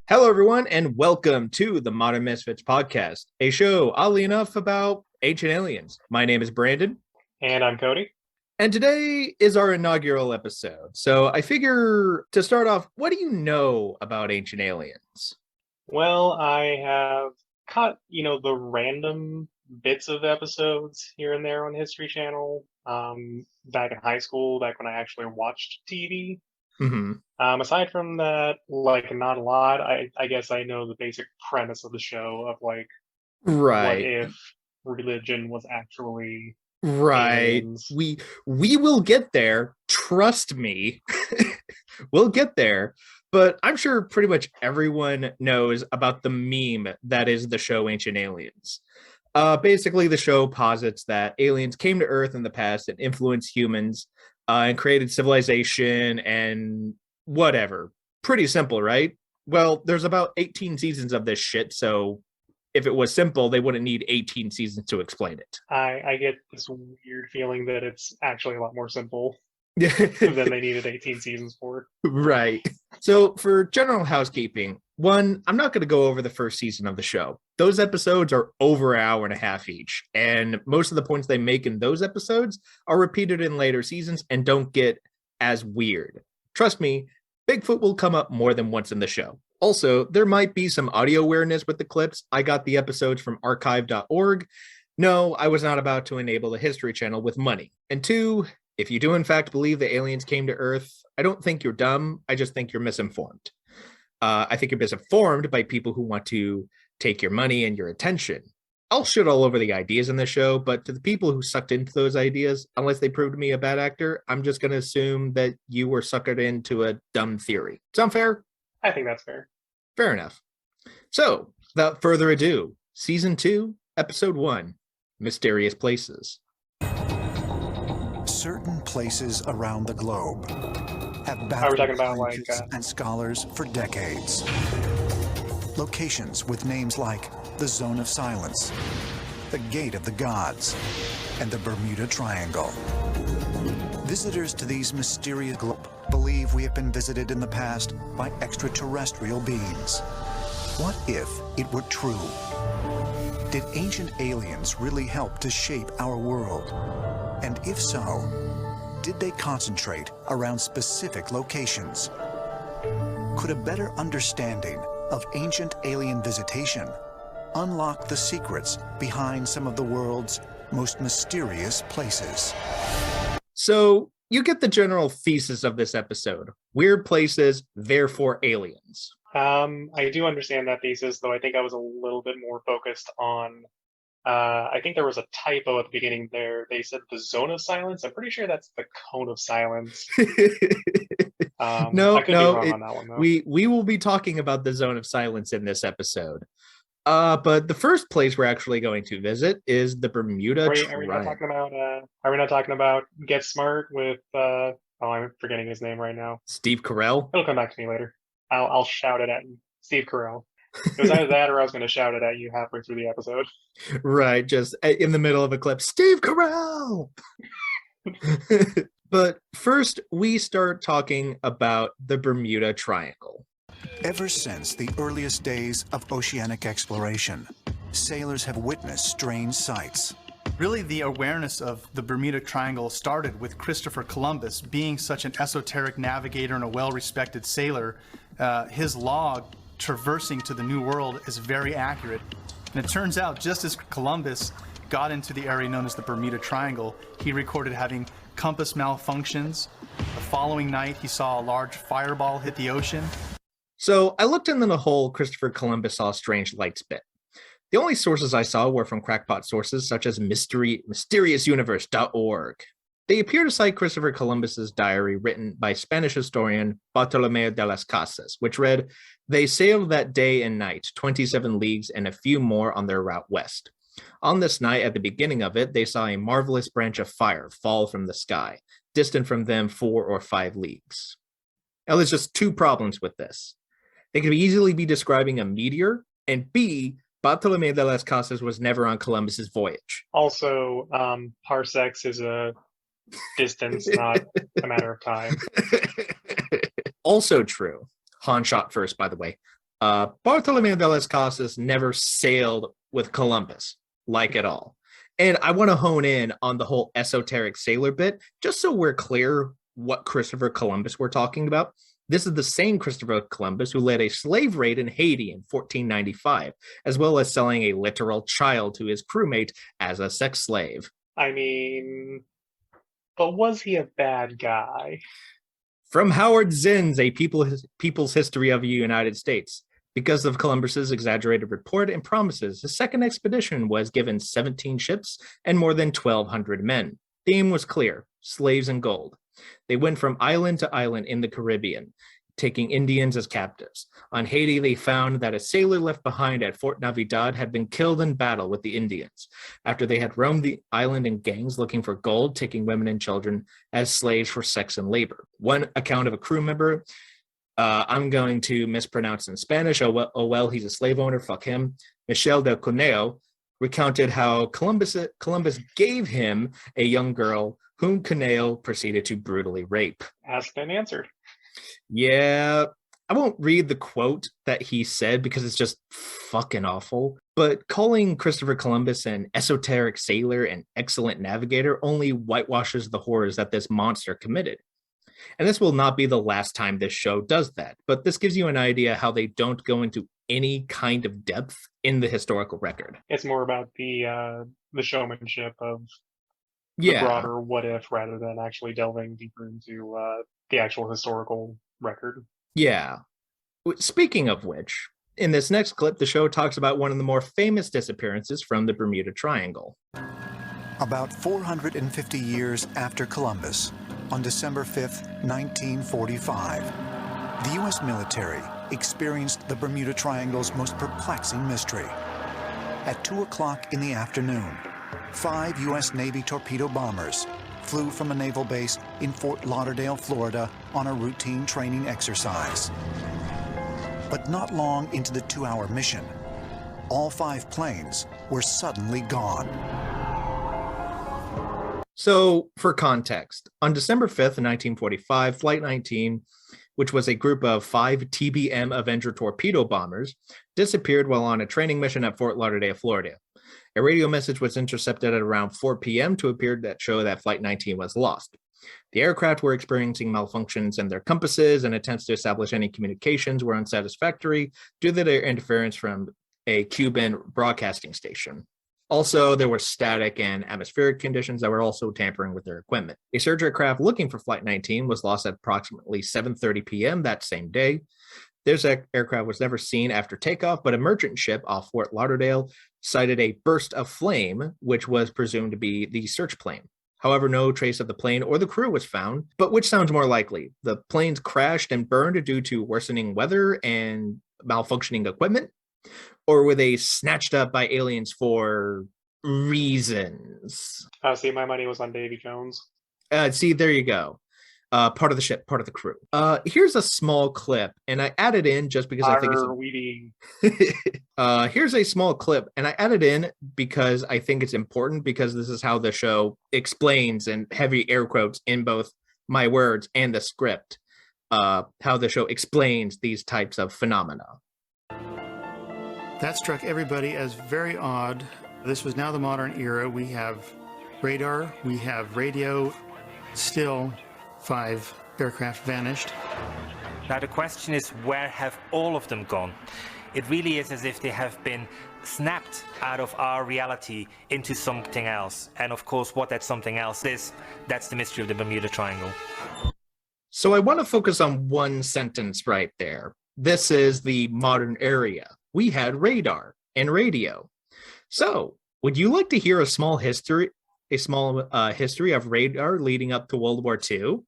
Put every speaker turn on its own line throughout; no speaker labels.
Hello, everyone, and welcome to the Modern Misfits podcast, a show, oddly enough, about ancient aliens. My name is Brandon.
And I'm Cody.
And today is our inaugural episode. So I figure to start off, what do you know about ancient aliens?
Well, I have caught, the random bits of episodes here and there on History Channel. Back in high school, back when I actually watched TV.
Mm-hmm.
Aside from that, not a lot. I guess I know the basic premise of the show of what
Right.
if religion was actually
Right.
aliens.
We will get there. Trust me. We'll get there. But I'm sure pretty much everyone knows about the meme that is the show Ancient Aliens. Basically, the show posits that aliens came to Earth in the past and influenced humans and created civilization and whatever. Pretty simple, right? Well, there's about 18 seasons of this shit, so if it was simple, they wouldn't need 18 seasons to explain it.
I get this weird feeling that it's actually a lot more simple than they needed 18 seasons for.
Right. So for general housekeeping, one, I'm not going to go over the first season of the show. Those episodes are over an hour and a half each, and most of the points they make in those episodes are repeated in later seasons and don't get as weird. Trust me, Bigfoot will come up more than once in the show. Also, there might be some audio awareness with the clips. I got the episodes from archive.org. No, I was not about to enable the History Channel with money. And two, if you do in fact believe the aliens came to Earth, I don't think you're dumb. I just think you're misinformed. I think you're misinformed by people who want to take your money and your attention. I'll shit all over the ideas in the show, but to the people who sucked into those ideas, unless they proved me a bad actor, I'm just going to assume that you were suckered into a dumb theory. Sound fair?
I think that's fair.
Fair enough. So, without further ado, Season 2, Episode 1, Mysterious Places.
Certain places around the globe have
We're
baffled
talking about,
scientists and scholars for decades. Locations with names like the Zone of Silence, the Gate of the Gods, and the Bermuda Triangle. Visitors to these mysterious globes believe we have been visited in the past by extraterrestrial beings. What if it were true? Did ancient aliens really help to shape our world? And if so, did they concentrate around specific locations? Could a better understanding of ancient alien visitation unlock the secrets behind some of the world's most mysterious places?
So, you get the general thesis of this episode. Weird places, therefore aliens.
I do understand that thesis, though I think I was a little bit more focused on I think there was a typo at the beginning there. They said the Zone of Silence. I'm pretty sure that's the Cone of Silence.
No,
I could be wrong on that one, though.
We will be talking about the Zone of Silence in this episode. But the first place we're actually going to visit is the Bermuda Triangle.
Are we not talking about Get Smart with I'm forgetting his name right now.
Steve Carell?
It'll come back to me later. I'll shout it at you. Steve Carell. It was either that or I was going to shout it at you halfway through the episode.
Right, just in the middle of a clip. Steve Carell! But first, we start talking about the Bermuda Triangle.
Ever since the earliest days of oceanic exploration, sailors have witnessed strange sights.
Really, the awareness of the Bermuda Triangle started with Christopher Columbus being such an esoteric navigator and a well-respected sailor. His log traversing to the New World is very accurate. And it turns out, just as Columbus got into the area known as the Bermuda Triangle, he recorded having compass malfunctions. The following night, he saw a large fireball hit the ocean.
So I looked into the whole Christopher Columbus saw strange lights bit. The only sources I saw were from crackpot sources such as mysteriousuniverse.org. They appear to cite Christopher Columbus's diary written by Spanish historian Bartolomé de las Casas, which read, "They sailed that day and night, 27 leagues and a few more on their route west. On this night, at the beginning of it, they saw a marvelous branch of fire fall from the sky, distant from them 4 or 5 leagues." Now, there's just two problems with this. They could easily be describing a meteor, and B, Bartolomé de las Casas was never on Columbus's voyage.
Also, parsecs is a distance, not a matter of time.
Also true. Han shot first, by the way. Bartolomeo de las Casas never sailed with Columbus, like at all. And I want to hone in on the whole esoteric sailor bit, just so we're clear what Christopher Columbus we're talking about. This is the same Christopher Columbus who led a slave raid in Haiti in 1495, as well as selling a literal child to his crewmate as a sex slave.
I mean, but was he a bad guy?
From Howard Zinn's A People's History of the United States. Because of Columbus's exaggerated report and promises, his second expedition was given 17 ships and more than 1,200 men. The aim was clear: slaves and gold. They went from island to island in the Caribbean, taking Indians as captives. On Haiti, they found that a sailor left behind at Fort Navidad had been killed in battle with the Indians, after they had roamed the island in gangs looking for gold, taking women and children as slaves for sex and labor. One account of a crew member, I'm going to mispronounce in Spanish, oh well, he's a slave owner, fuck him, Michel del Cuneo, recounted how Columbus gave him a young girl whom Cuneo proceeded to brutally rape.
Asked and answered.
Yeah, I won't read the quote that he said because it's just fucking awful, but calling Christopher Columbus an esoteric sailor and excellent navigator only whitewashes the horrors that this monster committed. And this will not be the last time this show does that, but this gives you an idea how they don't go into any kind of depth in the historical record.
It's more about the showmanship of the broader what if, rather than actually delving deeper into the actual historical record.
Yeah. Speaking of which, in this next clip, the show talks about one of the more famous disappearances from the Bermuda Triangle.
About 450 years after Columbus, on December 5th, 1945, the U.S. military experienced the Bermuda Triangle's most perplexing mystery. At 2 o'clock in the afternoon, 5 U.S. Navy torpedo bombers flew from a naval base in Fort Lauderdale, Florida, on a routine training exercise. But not long into the 2-hour mission, all 5 planes were suddenly gone.
So, for context, on December 5th, 1945, Flight 19, which was a group of 5 TBM Avenger torpedo bombers, disappeared while on a training mission at Fort Lauderdale, Florida. A radio message was intercepted at around 4 p.m. to appear that show that Flight 19 was lost. The aircraft were experiencing malfunctions in their compasses, and attempts to establish any communications were unsatisfactory due to their interference from a Cuban broadcasting station. Also, there were static and atmospheric conditions that were also tampering with their equipment. A search aircraft looking for Flight 19 was lost at approximately 7:30 p.m. that same day. This aircraft was never seen after takeoff, but a merchant ship off Fort Lauderdale sighted a burst of flame, which was presumed to be the search plane. However, no trace of the plane or the crew was found, but which sounds more likely? The planes crashed and burned due to worsening weather and malfunctioning equipment? Or were they snatched up by aliens for reasons?
See, my money was on Davy Jones.
See, there you go. Part of the ship, part of the crew. Here's a small clip, and I added in just because I think it's... here's a small clip, and I added in because I think it's important, because this is how the show explains, in heavy air quotes in both my words and the script, how the show explains these types of phenomena.
That struck everybody as very odd. This was now the modern era. We have radar, we have radio, still 5 aircraft vanished.
Now the question is, where have all of them gone? It really is as if they have been snapped out of our reality into something else. And of course, what that something else is, that's the mystery of the Bermuda Triangle.
So I want to focus on one sentence right there. This is the modern era. We had radar and radio. So, would you like to hear a small history of radar leading up to World War II?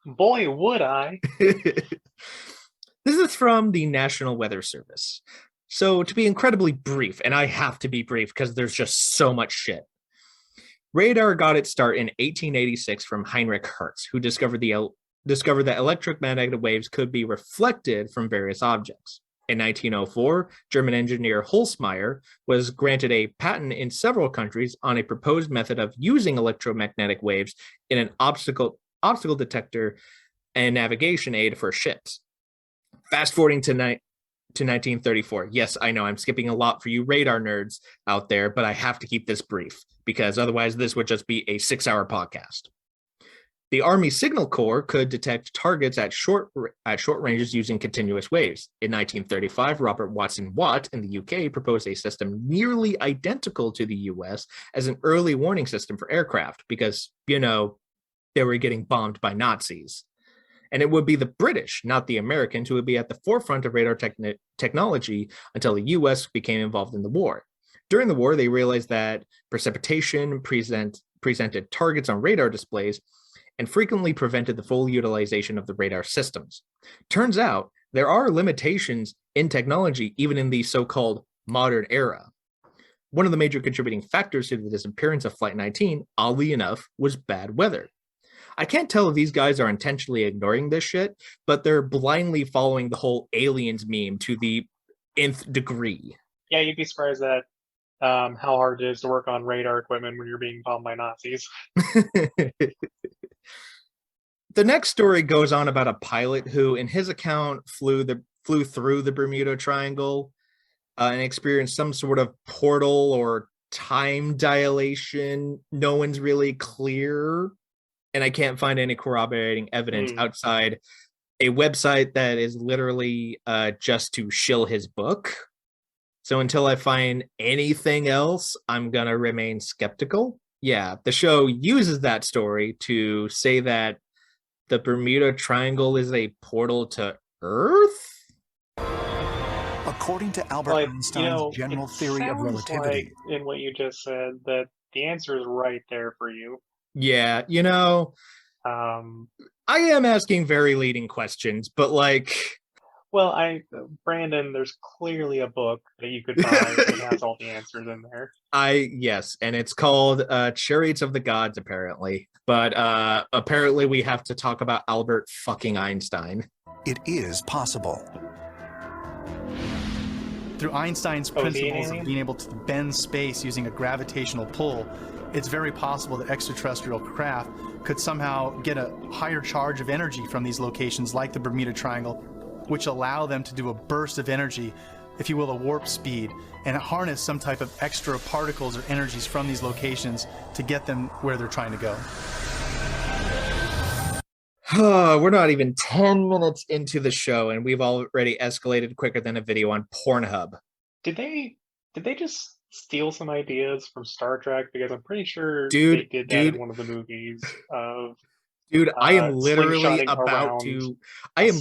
Boy, would I.
This is from the National Weather Service. So, to be incredibly brief, and I have to be brief because there's just so much shit. Radar got its start in 1886 from Heinrich Hertz, who discovered that electromagnetic waves could be reflected from various objects. In 1904, German engineer Holzmeier was granted a patent in several countries on a proposed method of using electromagnetic waves in an obstacle detector and navigation aid for ships. Fast forwarding to 1934. Yes, I know I'm skipping a lot for you radar nerds out there, but I have to keep this brief because otherwise this would just be a 6-hour podcast. The Army Signal Corps could detect targets at short ranges using continuous waves. In 1935, Robert Watson Watt in the UK proposed a system nearly identical to the US as an early warning system for aircraft because, they were getting bombed by Nazis. And it would be the British, not the Americans, who would be at the forefront of radar technology until the US became involved in the war. During the war, they realized that precipitation presented targets on radar displays and frequently prevented the full utilization of the radar systems. Turns out there are limitations in technology even in the so-called modern era. One of the major contributing factors to the disappearance of Flight 19, oddly enough, was bad weather. I can't tell if these guys are intentionally ignoring this shit, but they're blindly following the whole aliens meme to the nth degree.
Yeah, you'd be surprised at how hard it is to work on radar equipment when you're being bombed by Nazis.
The next story goes on about a pilot who, in his account, flew through the Bermuda Triangle and experienced some sort of portal or time dilation. No one's really clear, and I can't find any corroborating evidence outside a website that is literally just to shill his book. So until I find anything else, I'm gonna remain skeptical. Yeah, the show uses that story to say that the Bermuda Triangle is a portal to Earth?
According to Albert Einstein's general theory of relativity.
Like, in what you just said, that the answer is right there for you.
Yeah, I am asking very leading questions, but
well, Brandon, there's clearly a book that you could buy that has all the answers in there.
Yes, and it's called Chariots of the Gods, apparently. But apparently we have to talk about Albert fucking Einstein.
It is possible.
Through Einstein's principles of being able to bend space using a gravitational pull, it's very possible that extraterrestrial craft could somehow get a higher charge of energy from these locations like the Bermuda Triangle, which allow them to do a burst of energy, if you will, a warp speed, and harness some type of extra particles or energies from these locations to get them where they're trying to go.
We're not even 10 minutes into the show, and we've already escalated quicker than a video on Pornhub.
Did they just steal some ideas from Star Trek? Because I'm pretty sure
they
did that in one of the movies.
I am literally about to. I am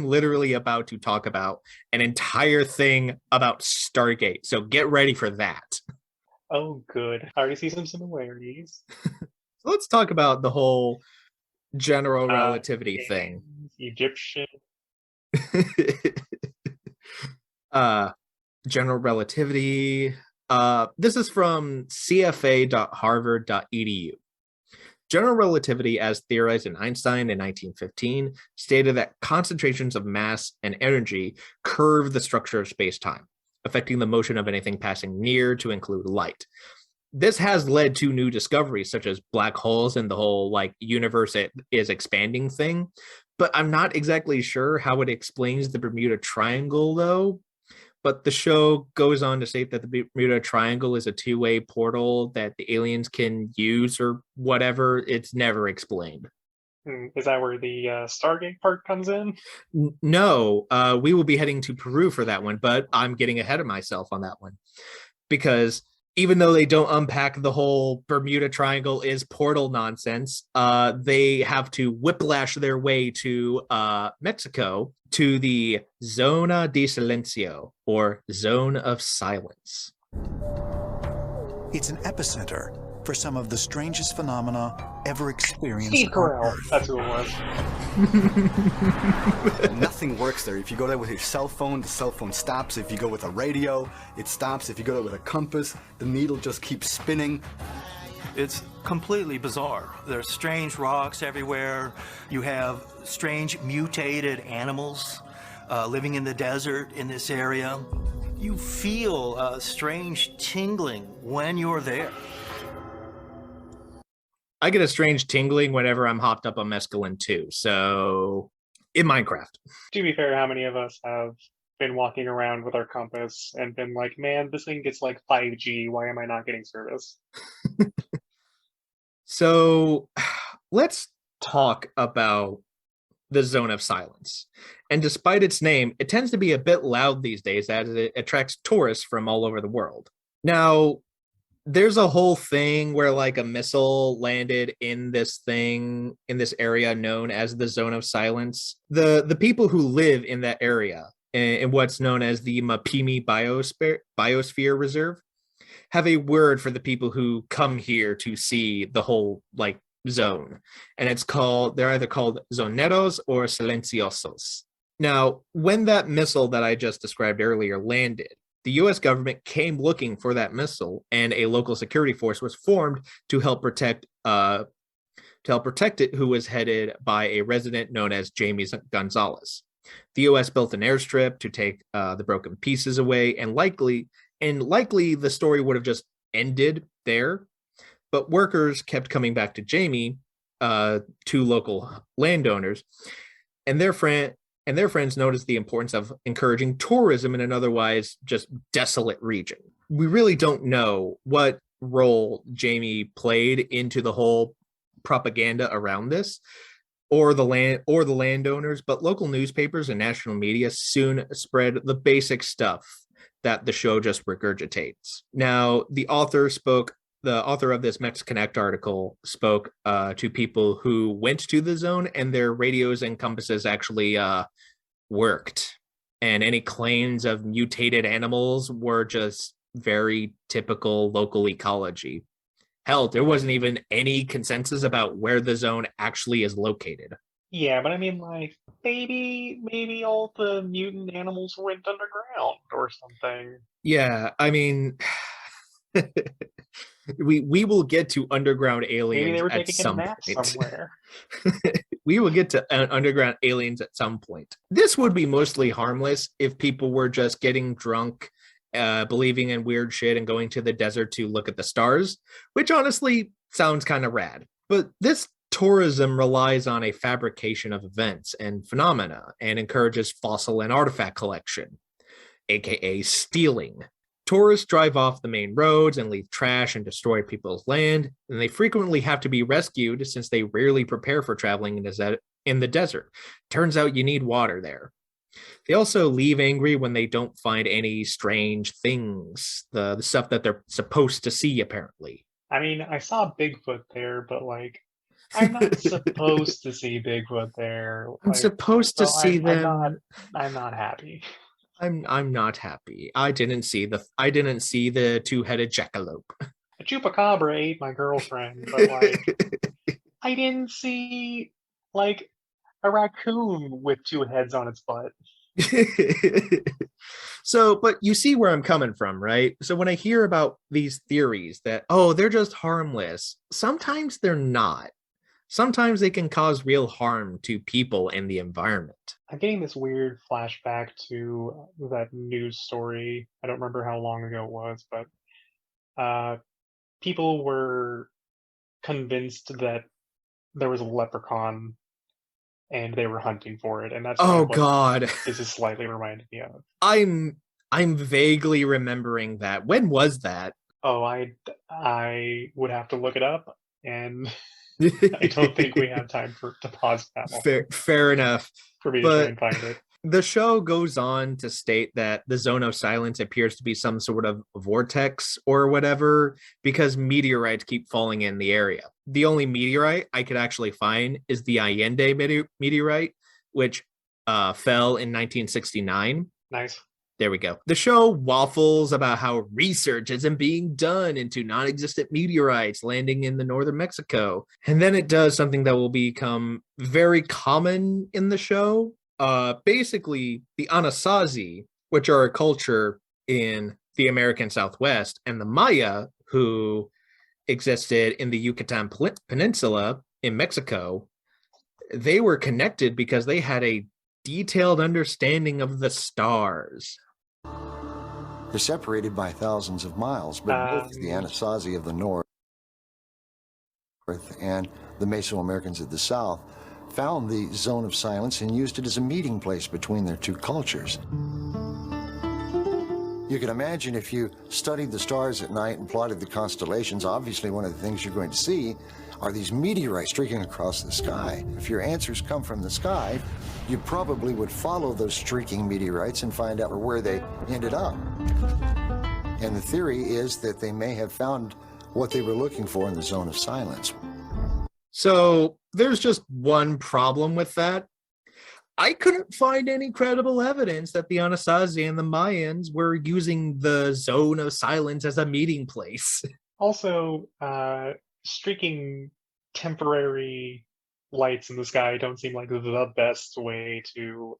literally about to talk about an entire thing about Stargate. So get ready for that.
Oh, good. I already see some similarities.
So let's talk about the whole general relativity thing.
Egyptian.
General relativity. This is from cfa.harvard.edu. General relativity, as theorized in Einstein in 1915, stated that concentrations of mass and energy curve the structure of space-time, affecting the motion of anything passing near to include light. This has led to new discoveries such as black holes and the whole universe is expanding thing, but I'm not exactly sure how it explains the Bermuda Triangle though. But the show goes on to state that the Bermuda Triangle is a two-way portal that the aliens can use or whatever. It's never explained.
Is that where the Stargate part comes in?
No, we will be heading to Peru for that one, but I'm getting ahead of myself on that one. Because even though they don't unpack the whole Bermuda Triangle is portal nonsense, they have to whiplash their way to Mexico to the Zona de Silencio, or Zone of Silence.
It's an epicenter for some of the strangest phenomena ever experienced
Steve
on
Carell.
Earth.
That's who it was.
Nothing works there. If you go there with your cell phone, the cell phone stops. If you go with a radio, it stops. If you go there with a compass, the needle just keeps spinning.
It's completely bizarre. There's strange rocks everywhere. You have strange mutated animals living in the desert in this area. You feel a strange tingling when you're there.
I get a strange tingling whenever I'm hopped up on mescaline too. So in Minecraft.
To be fair, how many of us have been walking around with our compass and been like, man, this thing gets like 5G. Why am I not getting service?
So let's talk about the Zone of Silence. And despite its name, it tends to be a bit loud these days as it attracts tourists from all over the world. Now, there's a whole thing where like a missile landed in this area known as the Zone of Silence. The people who live in that area in what's known as the Mapimi Biosphere Reserve have a word for the people who come here to see the whole like zone, and they're either called zoneros or silenciosos. Now, when that missile that I just described earlier landed, the US government came looking for that missile, and a local security force was formed to help protect it, who was headed by a resident known as Jamie Gonzalez. The US built an airstrip to take the broken pieces away, and likely the story would have just ended there. But workers kept coming back to Jamie, to local landowners, and their friends noticed the importance of encouraging tourism in an otherwise just desolate region. We really don't know what role Jamie played into the whole propaganda around this, or the landowners, but local newspapers and national media soon spread the basic stuff that the show just regurgitates. Now, the author of this MexConnect article spoke to people who went to the zone, and their radios and compasses actually worked. And any claims of mutated animals were just very typical local ecology. Hell, there wasn't even any consensus about where the zone actually is located.
Yeah, but I mean, like, maybe all the mutant animals went underground or something.
Yeah, I mean, we will get to underground aliens.
Maybe they were
at
taking
some
a nap
point.
somewhere.
We will get to underground aliens at some point. This would be mostly harmless if people were just getting drunk, believing in weird shit, and going to the desert to look at the stars, which honestly sounds kind of rad. But this tourism relies on a fabrication of events and phenomena, and encourages fossil and artifact collection, aka stealing. Tourists drive off the main roads and leave trash and destroy people's land, and they frequently have to be rescued since they rarely prepare for traveling in the desert. Turns out you need water there. They also leave angry when they don't find any strange things, the stuff that they're supposed to see, apparently.
I mean, I saw Bigfoot there, but like, I'm not supposed to see Bigfoot there.
I'm supposed to see
them. I'm not happy.
I'm not happy. I didn't see the two-headed jackalope.
A chupacabra ate my girlfriend, but like, I didn't see like a raccoon with two heads on its butt.
So, but you see where I'm coming from, right? So when I hear about these theories that, oh, they're just harmless, sometimes they're not. Sometimes they can cause real harm to people and the environment.
I'm getting this weird flashback to that news story. I don't remember how long ago it was, but people were convinced that there was a leprechaun and they were hunting for it, and that's
God,
this is slightly reminded me of.
I'm vaguely remembering that. When was that?
Oh, I would have to look it up, and I don't think we have time to pause that long.
Fair enough.
For me to try and find it.
The show goes on to state that the Zone of Silence appears to be some sort of vortex or whatever, because meteorites keep falling in the area. The only meteorite I could actually find is the Allende meteorite, which fell in 1969.
Nice.
There we go. The show waffles about how research isn't being done into non-existent meteorites landing in the northern Mexico. And then it does something that will become very common in the show. Basically, the Anasazi, which are a culture in the American Southwest, and the Maya, who existed in the Yucatan Peninsula in Mexico, they were connected because they had a detailed understanding of the stars.
They're separated by thousands of miles, but both the Anasazi of the north and the Mesoamericans of the south found the zone of silence and used it as a meeting place between their two cultures. You can imagine if you studied the stars at night and plotted the constellations, obviously one of the things you're going to see are these meteorites streaking across the sky. If your answers come from the sky, you probably would follow those streaking meteorites and find out where they ended up. And the theory is that they may have found what they were looking for in the zone of silence.
So there's just one problem with that. I couldn't find any credible evidence that the Anasazi and the Mayans were using the zone of silence as a meeting place.
Also, streaking temporary lights in the sky don't seem like the best way to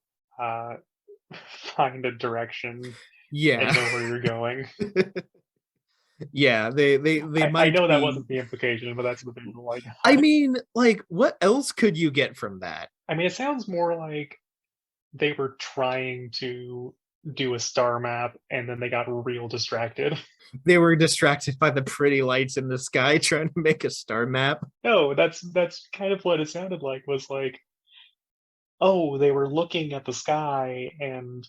find a direction and
Yeah.
know where you're going.
Yeah, they might
I know that
be-
wasn't the implication, but that's what they were like.
I mean, like, what else could you get from that?
I mean, it sounds more like they were trying to do a star map and then they got real distracted.
They were distracted by the pretty lights in the sky trying to make a star map.
No, that's kind of what it sounded like, was like, oh, they were looking at the sky and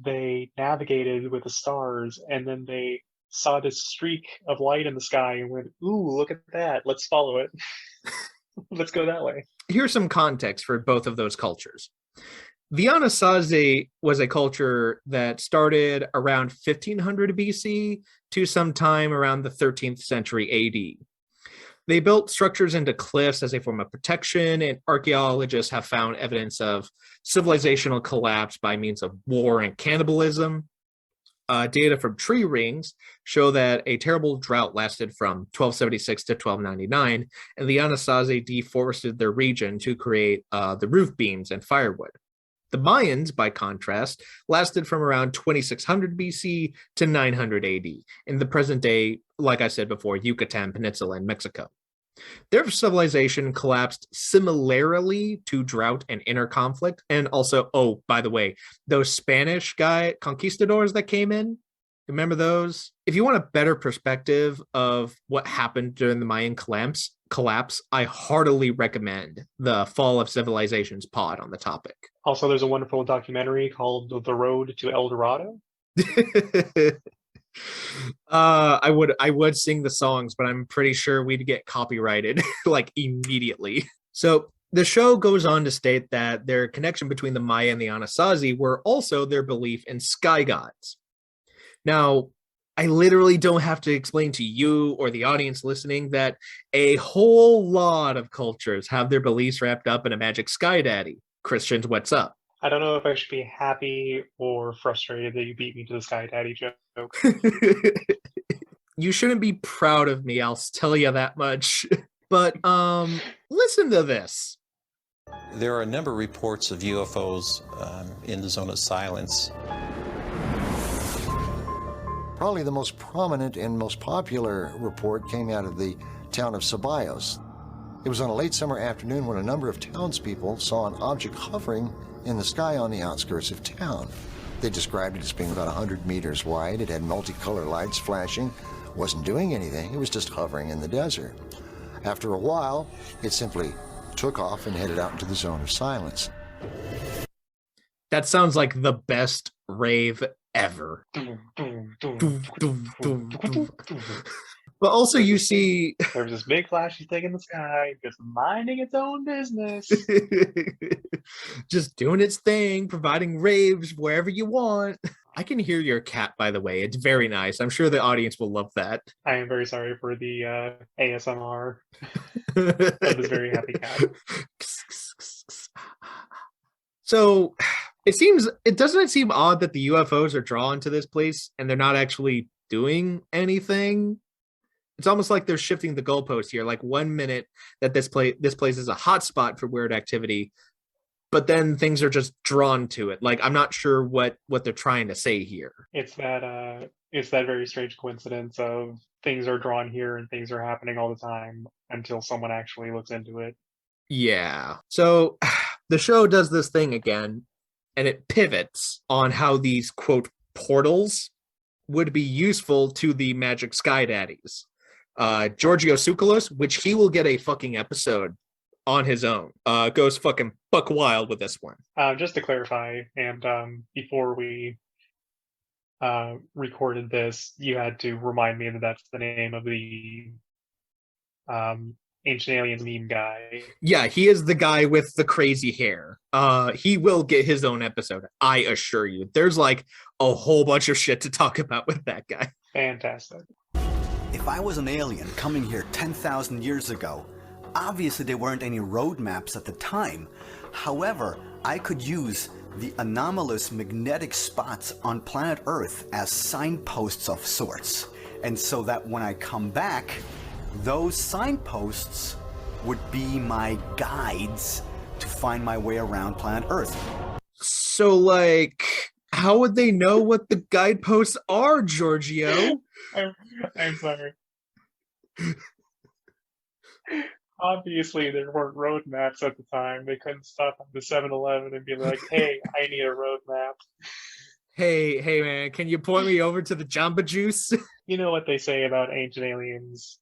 they navigated with the stars, and then they saw this streak of light in the sky and went, ooh, look at that, let's follow it. Let's go that way.
Here's some context for both of those cultures. The Anasazi was a culture that started around 1500 BC to sometime around the 13th century AD. They built structures into cliffs as a form of protection, and archaeologists have found evidence of civilizational collapse by means of war and cannibalism. Data from tree rings show that a terrible drought lasted from 1276 to 1299, and the Anasazi deforested their region to create the roof beams and firewood. The Mayans, by contrast, lasted from around 2600 BC to 900 AD, in the present day, like I said before, Yucatan Peninsula in Mexico. Their civilization collapsed similarly to drought and inner conflict. And also, oh, by the way, those Spanish conquistadors that came in, remember those? If you want a better perspective of what happened during the Mayan collapse, I heartily recommend the Fall of Civilizations pod on the topic.
Also, there's a wonderful documentary called The Road to El Dorado.
I would sing the songs, but I'm pretty sure we'd get copyrighted like immediately. So the show goes on to state that their connection between the Maya and the Anasazi were also their belief in sky gods. Now, I literally don't have to explain to you or the audience listening that a whole lot of cultures have their beliefs wrapped up in a magic sky daddy. Christians, what's up?
I don't know if I should be happy or frustrated that you beat me to the Sky Daddy joke.
You shouldn't be proud of me, I'll tell you that much. But listen to this.
There are a number of reports of UFOs in the zone of silence.
Probably the most prominent and most popular report came out of the town of Ceballos. It was on a late summer afternoon when a number of townspeople saw an object hovering in the sky on the outskirts of town. They described it as being about 100 meters wide. It had multicolor lights flashing, wasn't doing anything, it was just hovering in the desert. After a while, it simply took off and headed out into the zone of silence.
That sounds like the best rave ever. But also you see
There was this big flashy thing in the sky, just minding its own business.
just doing its thing, providing raves wherever you want. I can hear your cat, by the way. It's very nice. I'm sure the audience will love that.
I am very sorry for the ASMR of this very happy cat.
So doesn't it seem odd that the UFOs are drawn to this place and they're not actually doing anything? It's almost like they're shifting the goalpost here. Like 1 minute that this place is a hot spot for weird activity, but then things are just drawn to it. Like, I'm not sure what they're trying to say here.
It's that very strange coincidence of things are drawn here and things are happening all the time until someone actually looks into it.
Yeah. So the show does this thing again, and it pivots on how these, quote, portals would be useful to the magic sky daddies. Giorgio Tsoukalos, which he will get a fucking episode on his own. Goes fucking buck wild with this one.
Just to clarify, and before we recorded this, you had to remind me that that's the name of the Ancient Aliens meme guy.
Yeah, he is the guy with the crazy hair. He will get his own episode, I assure you. There's like a whole bunch of shit to talk about with that guy.
Fantastic.
If I was an alien coming here 10,000 years ago, obviously there weren't any road maps at the time. However, I could use the anomalous magnetic spots on planet Earth as signposts of sorts. And so that when I come back, those signposts would be my guides to find my way around planet Earth.
So, like, how would they know what the guideposts are, Giorgio?
I'm sorry. Obviously, there weren't road maps at the time. They couldn't stop at the 7-Eleven and be like, hey, I need a road map.
Hey, man, can you point me over to the Jamba Juice?
You know what they say about ancient aliens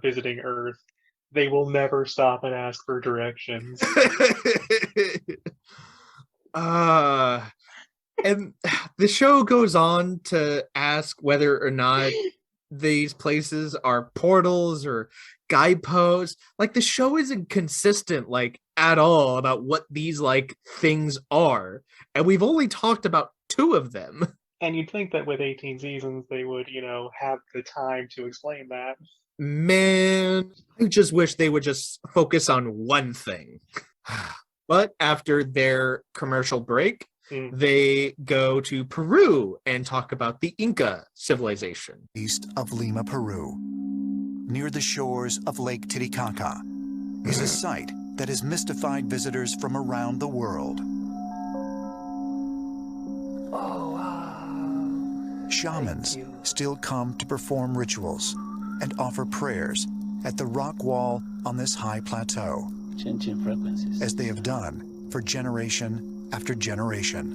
visiting Earth? They will never stop and ask for directions.
And the show goes on to ask whether or not these places are portals or guideposts. Like, the show isn't consistent, like, at all about what these, like, things are. And we've only talked about 2 of them.
And you'd think that with 18 seasons, they would, have the time to explain that.
Man, I just wish they would just focus on one thing. But after their commercial break, they go to Peru and talk about the Inca civilization.
East of Lima, Peru, near the shores of Lake Titicaca, is a site that has mystified visitors from around the world.
Oh, wow.
Shamans still come to perform rituals and offer prayers at the rock wall on this high plateau,
Changing frequencies.
as they have done for generation after generation.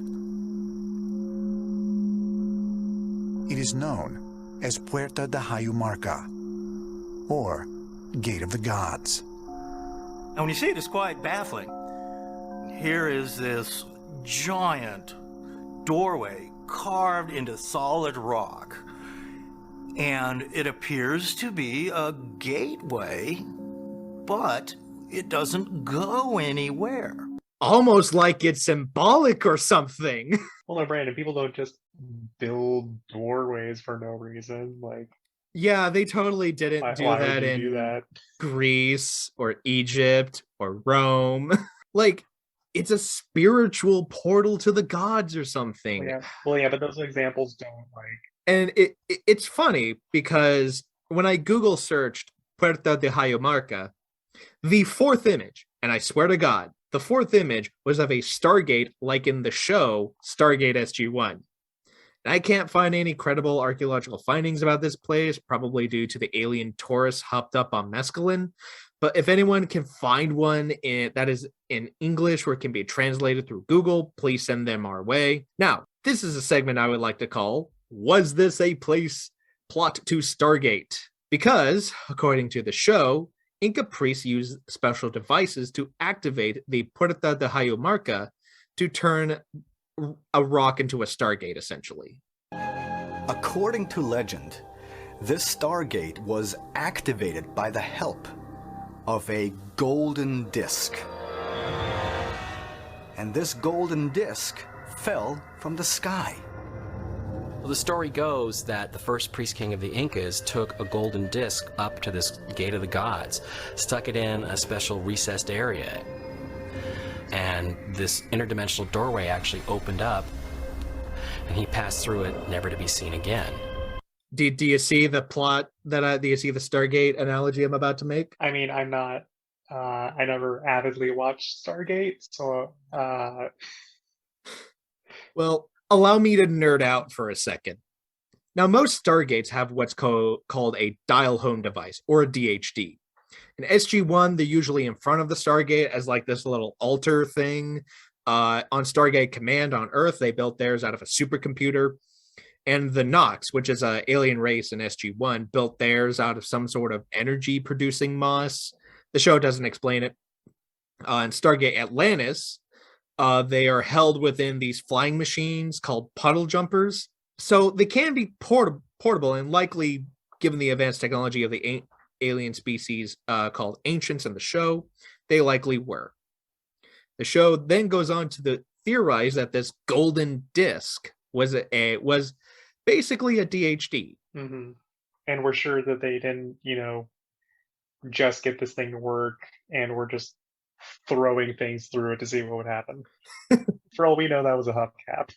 It is known as Puerta de Hayumarca, or Gate of the Gods.
And when you see it, it's quite baffling. Here is this giant doorway carved into solid rock, and it appears to be a gateway, but it doesn't go anywhere.
Almost like it's symbolic or something.
Well, no, Brandon, people don't just build doorways for no reason. Like,
Yeah, they totally didn't
why
do
would
that
you
in
do that?
Greece or Egypt or Rome. Like, it's a spiritual portal to the gods or something.
Well, yeah, but those examples don't, like...
And it's funny because when I Google searched Puerta de Hayumarca, the 4th image, and I swear to God, the 4th image was of a Stargate like in the show Stargate SG-1. And I can't find any credible archaeological findings about this place, probably due to the alien tourists hopped up on mescaline. But if anyone can find one that is in English or can be translated through Google, please send them our way. Now, this is a segment I would like to call, Was This a Place Plot to Stargate? Because, according to the show, Inca priests used special devices to activate the Puerta de Hayumarca to turn a rock into a Stargate, essentially.
According to legend, this Stargate was activated by the help of a golden disc. And this golden disc fell from the sky.
Well, the story goes that the first priest king of the Incas took a golden disc up to this Gate of the Gods, stuck it in a special recessed area, and this interdimensional doorway actually opened up, and he passed through it, never to be seen again.
Do you see the plot do you see the Stargate analogy I'm about to make?
I mean, I'm not, I never avidly watched Stargate, so,
Well, allow me to nerd out for a second. Now, most Stargates have what's called a dial home device, or a DHD. In SG-1, they're usually in front of the Stargate as like this little altar thing. On Stargate Command on Earth, they built theirs out of a supercomputer. And the Nox, which is an alien race in SG-1, built theirs out of some sort of energy-producing moss. The show doesn't explain it. In Stargate Atlantis, they are held within these flying machines called puddle jumpers. So they can be portable, and likely, given the advanced technology of the alien species called ancients in the show, they likely were. The show then goes on to theorize that this golden disc was basically a DHD.
Mm-hmm. And we're sure that they didn't, just get this thing to work and we're just throwing things through it to see what would happen. For all we know, that was a hubcap.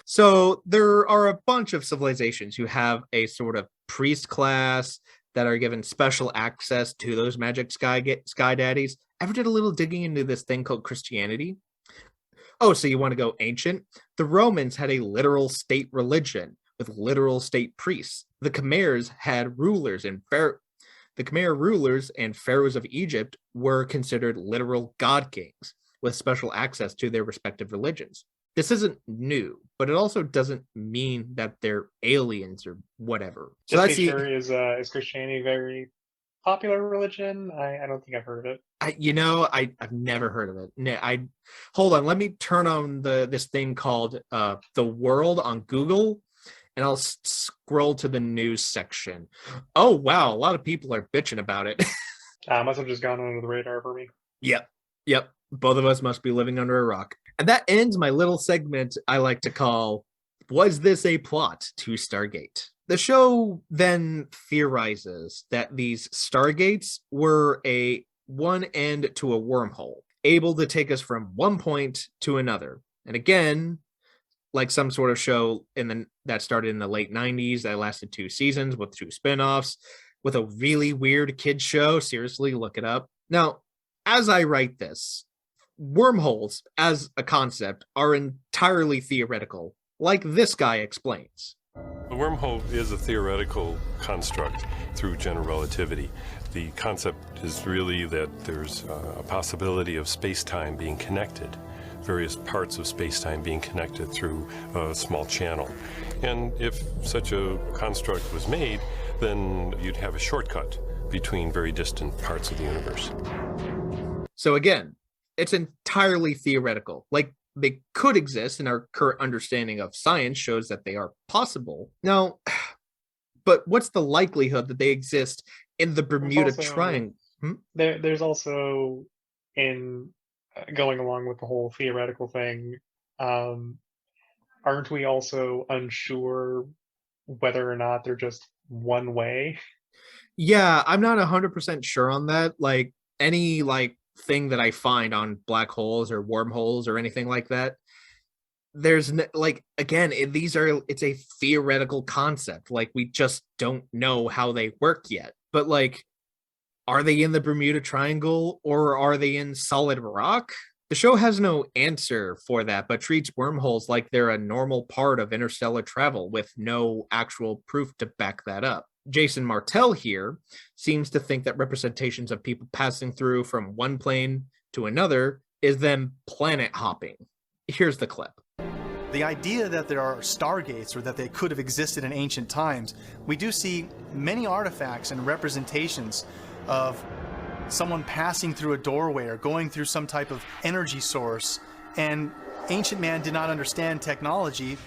So there are a bunch of civilizations who have a sort of priest class that are given special access to those magic sky daddies. Ever did a little digging into this thing called Christianity? Oh, so you want to go ancient? The Romans had a literal state religion with literal state priests. The Khmers had rulers, and the Khmer rulers and pharaohs of Egypt were considered literal god kings with special access to their respective religions. This isn't new, but it also doesn't mean that they're aliens or whatever.
So that's is Christianity a very popular religion? I don't think I've heard of it.
I've never heard of it. Hold on, let me turn on this thing called The World on Google, and I'll scroll to the news section. Oh wow, a lot of people are bitching about it.
Must have just gone under the radar for me.
Yep. Both of us must be living under a rock. And that ends my little segment I like to call, Was This a Plot to Stargate? The show then theorizes that these Stargates were one end to a wormhole, able to take us from one point to another. And again, like some sort of show that started in the late 90s that lasted 2 seasons with 2 spinoffs, with a really weird kids show. Seriously, look it up. Now, as I write this, wormholes as a concept are entirely theoretical, like this guy explains.
The wormhole is a theoretical construct through general relativity. The concept is really that there's a possibility of space-time being connected, various parts of space-time being connected through a small channel. And if such a construct was made, then you'd have a shortcut between very distant parts of the universe.
So again, it's entirely theoretical. Like, they could exist, and our current understanding of science shows that they are possible. Now, but what's the likelihood that they exist in the Bermuda Triangle?
There's also, in going along with the whole theoretical thing, aren't we also unsure whether or not they're just one way?
Yeah, I'm not 100% sure on that. Like, any thing that I find on black holes or wormholes or anything like that, there's it's a theoretical concept. Like, we just don't know how they work yet. But are they in the Bermuda Triangle or are they in solid rock? The show has no answer for that, but treats wormholes like they're a normal part of interstellar travel with no actual proof to back that up. Jason Martell here seems to think that representations of people passing through from one plane to another is them planet hopping. Here's the clip.
The idea that there are stargates or that they could have existed in ancient times, we do see many artifacts and representations of someone passing through a doorway or going through some type of energy source, and ancient man did not understand technology,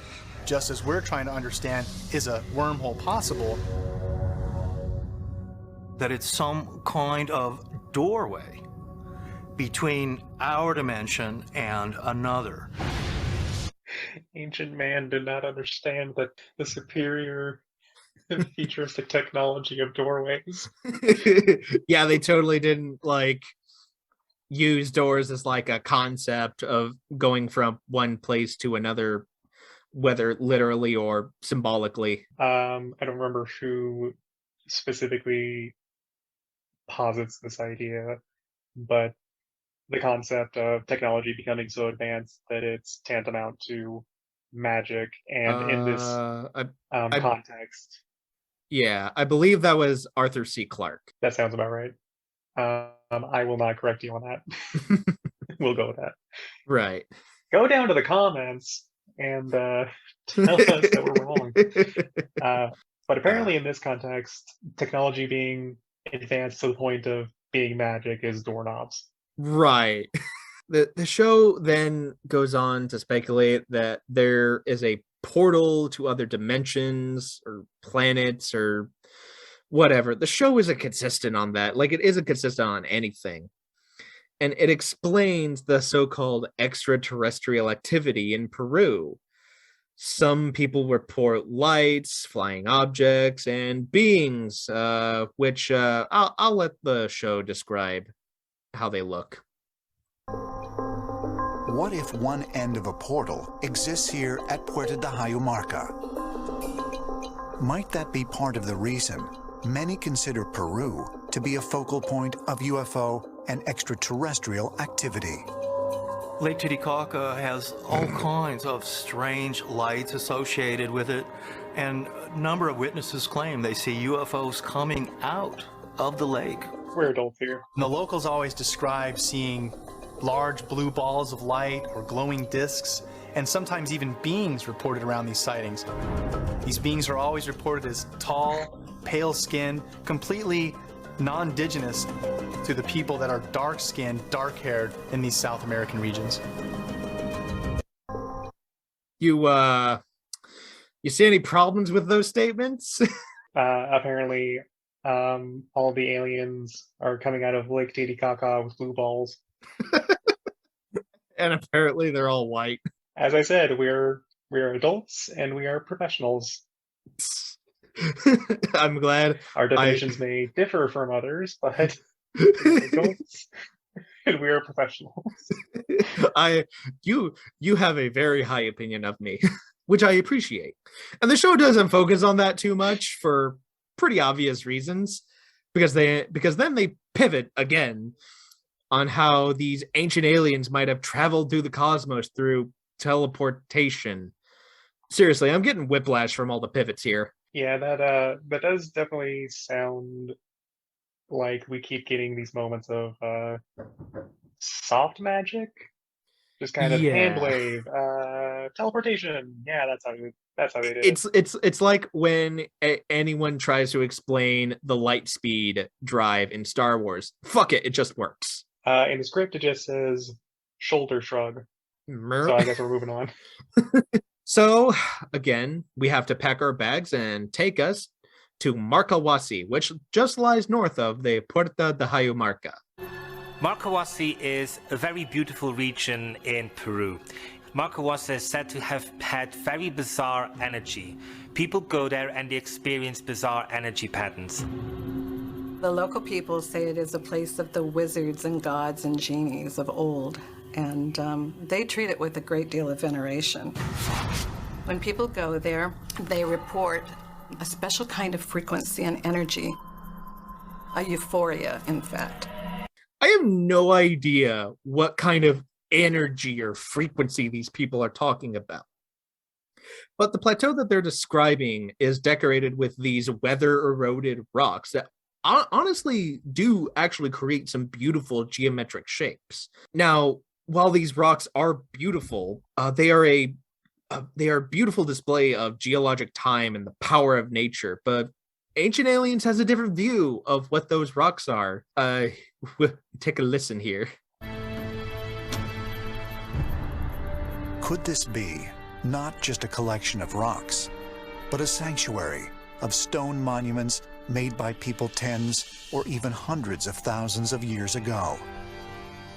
just as we're trying to understand, is a wormhole possible?
That it's some kind of doorway between our dimension and another.
Ancient man did not understand that the superior futuristic technology of doorways.
Yeah, they totally didn't use doors as a concept of going from one place to another, whether literally or symbolically.
I don't remember who specifically posits this idea, but the concept of technology becoming so advanced that it's tantamount to magic, and in this context.
Yeah, I believe that was Arthur C. Clarke.
That sounds about right. I will not correct you on that. We'll go with that.
Right.
Go down to the comments and tell us that we're wrong. But apparently in this context, technology being advanced to the point of being magic is doorknobs.
Right. The show then goes on to speculate that there is a portal to other dimensions or planets or whatever. The show isn't consistent on that. Like, it isn't consistent on anything. And it explains the so-called extraterrestrial activity in Peru. Some people report lights, flying objects, and beings, which I'll let the show describe how they look.
What if one end of a portal exists here at Puerto de Hayumarca? Might that be part of the reason many consider Peru to be a focal point of UFO and extraterrestrial activity?
Lake Titicaca has all kinds of strange lights associated with it, and a number of witnesses claim they see UFOs coming out of the lake.
We're adults here.
And the locals always describe seeing large blue balls of light or glowing discs, and sometimes even beings reported around these sightings. These beings are always reported as tall, pale-skinned, completely non-indigenous to the people that are dark-skinned, dark-haired in these South American regions.
You see any problems with those statements?
Apparently, all the aliens are coming out of Lake Titicaca with blue balls.
And apparently they're all white.
As I said, we're adults and we are professionals.
I'm glad.
Our definitions may differ from others, but we're adults and we are professionals.
You have a very high opinion of me, which I appreciate. And the show doesn't focus on that too much for pretty obvious reasons, because then they pivot again on how these ancient aliens might have traveled through the cosmos through teleportation. Seriously, I'm getting whiplash from all the pivots here.
Yeah, that does definitely sound like we keep getting these moments of soft magic, just kind of hand wave, teleportation. Yeah, that's how they did it.
It's like when anyone tries to explain the light speed drive in Star Wars. Fuck it, it just works.
In the script, it just says shoulder shrug. So I guess we're moving on.
So, again, we have to pack our bags and take us to Marcahuasi, which just lies north of the Puerto de Hayumarca.
Marcahuasi is a very beautiful region in Peru. Marcahuasi is said to have had very bizarre energy. People go there and they experience bizarre energy patterns.
The local people say it is a place of the wizards and gods and genies of old, and they treat it with a great deal of veneration. When people go there, they report a special kind of frequency and energy, a euphoria, in fact.
I have no idea what kind of energy or frequency these people are talking about. But the plateau that they're describing is decorated with these weather-eroded rocks that honestly do actually create some beautiful geometric shapes. Now, while these rocks are beautiful, they are a beautiful display of geologic time and the power of nature. But Ancient Aliens has a different view of what those rocks are. Take a listen here.
Could this be not just a collection of rocks, but a sanctuary of stone monuments made by people tens or even hundreds of thousands of years ago?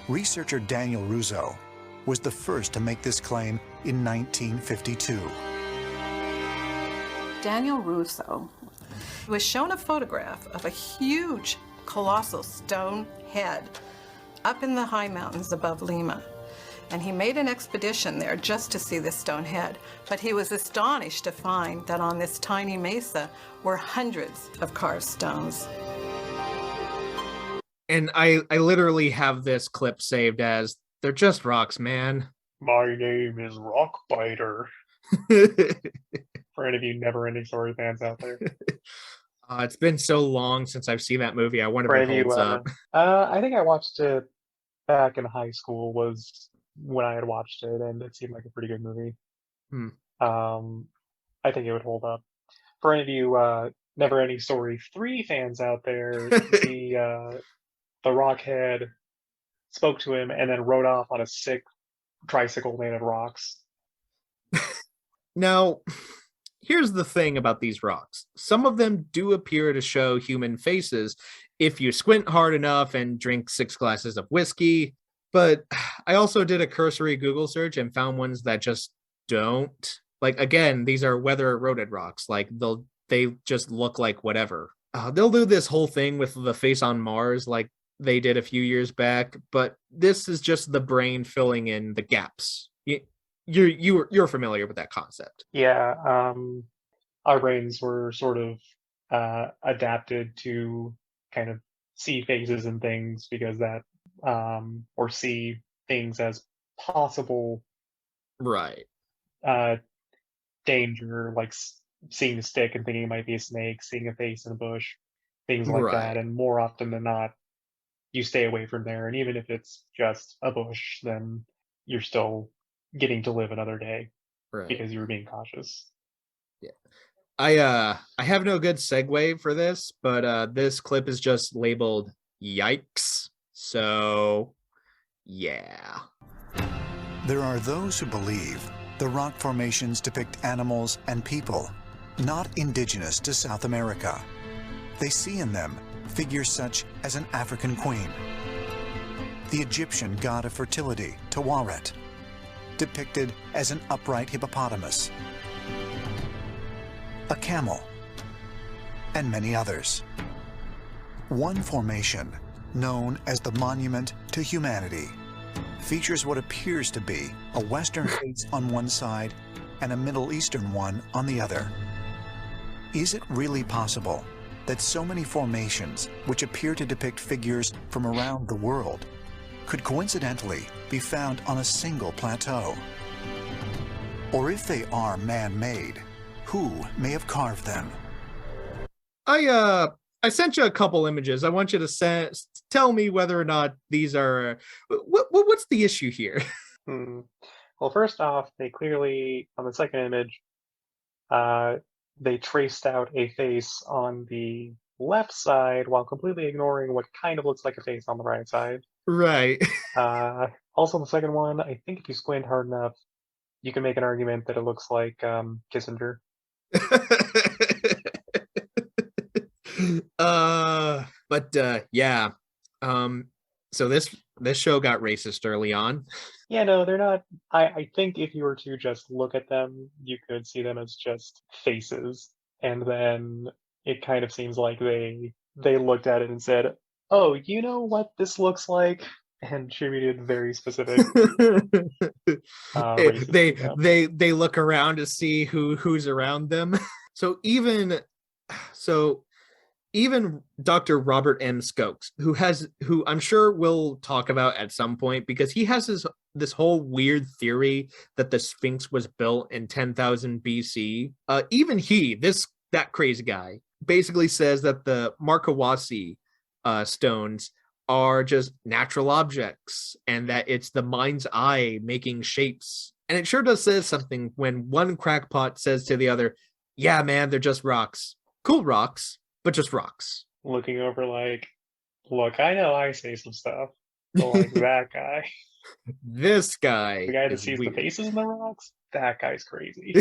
Researcher Daniel Russo was the first to make this claim in 1952.
Daniel Russo was shown a photograph of a huge, colossal stone head up in the high mountains above Lima. And he made an expedition there just to see this stone head. But he was astonished to find that on this tiny mesa were hundreds of carved stones.
And I literally have this clip saved as, they're just rocks, man.
My name is Rockbiter. For any of you Never-Ending Story fans out there.
It's been so long since I've seen that movie. I wonder if it holds up.
I think I watched it back in high school was when I had watched it, and it seemed like a pretty good movie. I think it would hold up. For any of you Never-Ending Story 3 fans out there, the Rockhead spoke to him and then rode off on a sick tricycle made of rocks.
Now, here's the thing about these rocks. Some of them do appear to show human faces if you squint hard enough and drink 6 glasses of whiskey. But I also did a cursory Google search and found ones that just don't. Like, again, these are weather eroded rocks. Like, they just look like whatever. They'll do this whole thing with the face on Mars, like they did a few years back. But this is just the brain filling in the gaps. You're familiar with that concept.
Yeah, our brains were sort of adapted to kind of see faces and things because that, or see things as possible,
right?
Danger, like seeing a stick and thinking it might be a snake, seeing a face in a bush, things like that. And more often than not, you stay away from there. And even if it's just a bush, then you're still getting to live another day, because you were being cautious.
Yeah, I have no good segue for this, but this clip is just labeled "Yikes." So, yeah.
There are those who believe the rock formations depict animals and people, not indigenous to South America. They see in them figures such as an African queen, the Egyptian god of fertility, Tawaret, depicted as an upright hippopotamus, a camel, and many others. One formation, known as the Monument to Humanity, features what appears to be a Western face on one side and a Middle Eastern one on the other. Is it really possible that so many formations, which appear to depict figures from around the world, could coincidentally be found on a single plateau? Or if they are man-made, who may have carved them?
I sent you a couple images. I want you to tell me whether or not these are... What's the issue here?
Well, first off, they clearly, on the second image, they traced out a face on the left side while completely ignoring what kind of looks like a face on the right side.
Right.
Also, the second one, I think if you squint hard enough, you can make an argument that it looks like Kissinger.
Yeah. So this show got racist early on.
Yeah, no, they're not. I think if you were to just look at them, you could see them as just faces. And then it kind of seems like they looked at it and said, oh, you know what this looks like? And attributed very specific
they look around to see who's around them. So even Dr. Robert M. Stokes, who I'm sure we'll talk about at some point, because he has this whole weird theory that the Sphinx was built in 10,000 BC. Even that crazy guy basically says that the Markawasi stones are just natural objects and that it's the mind's eye making shapes. And it sure does say something when one crackpot says to the other, yeah, man, they're just rocks. Cool rocks, but just rocks.
Looking over like, look, I know I say some stuff, but like that guy.
This guy.
The guy that sees weird. The faces in the rocks, that guy's crazy.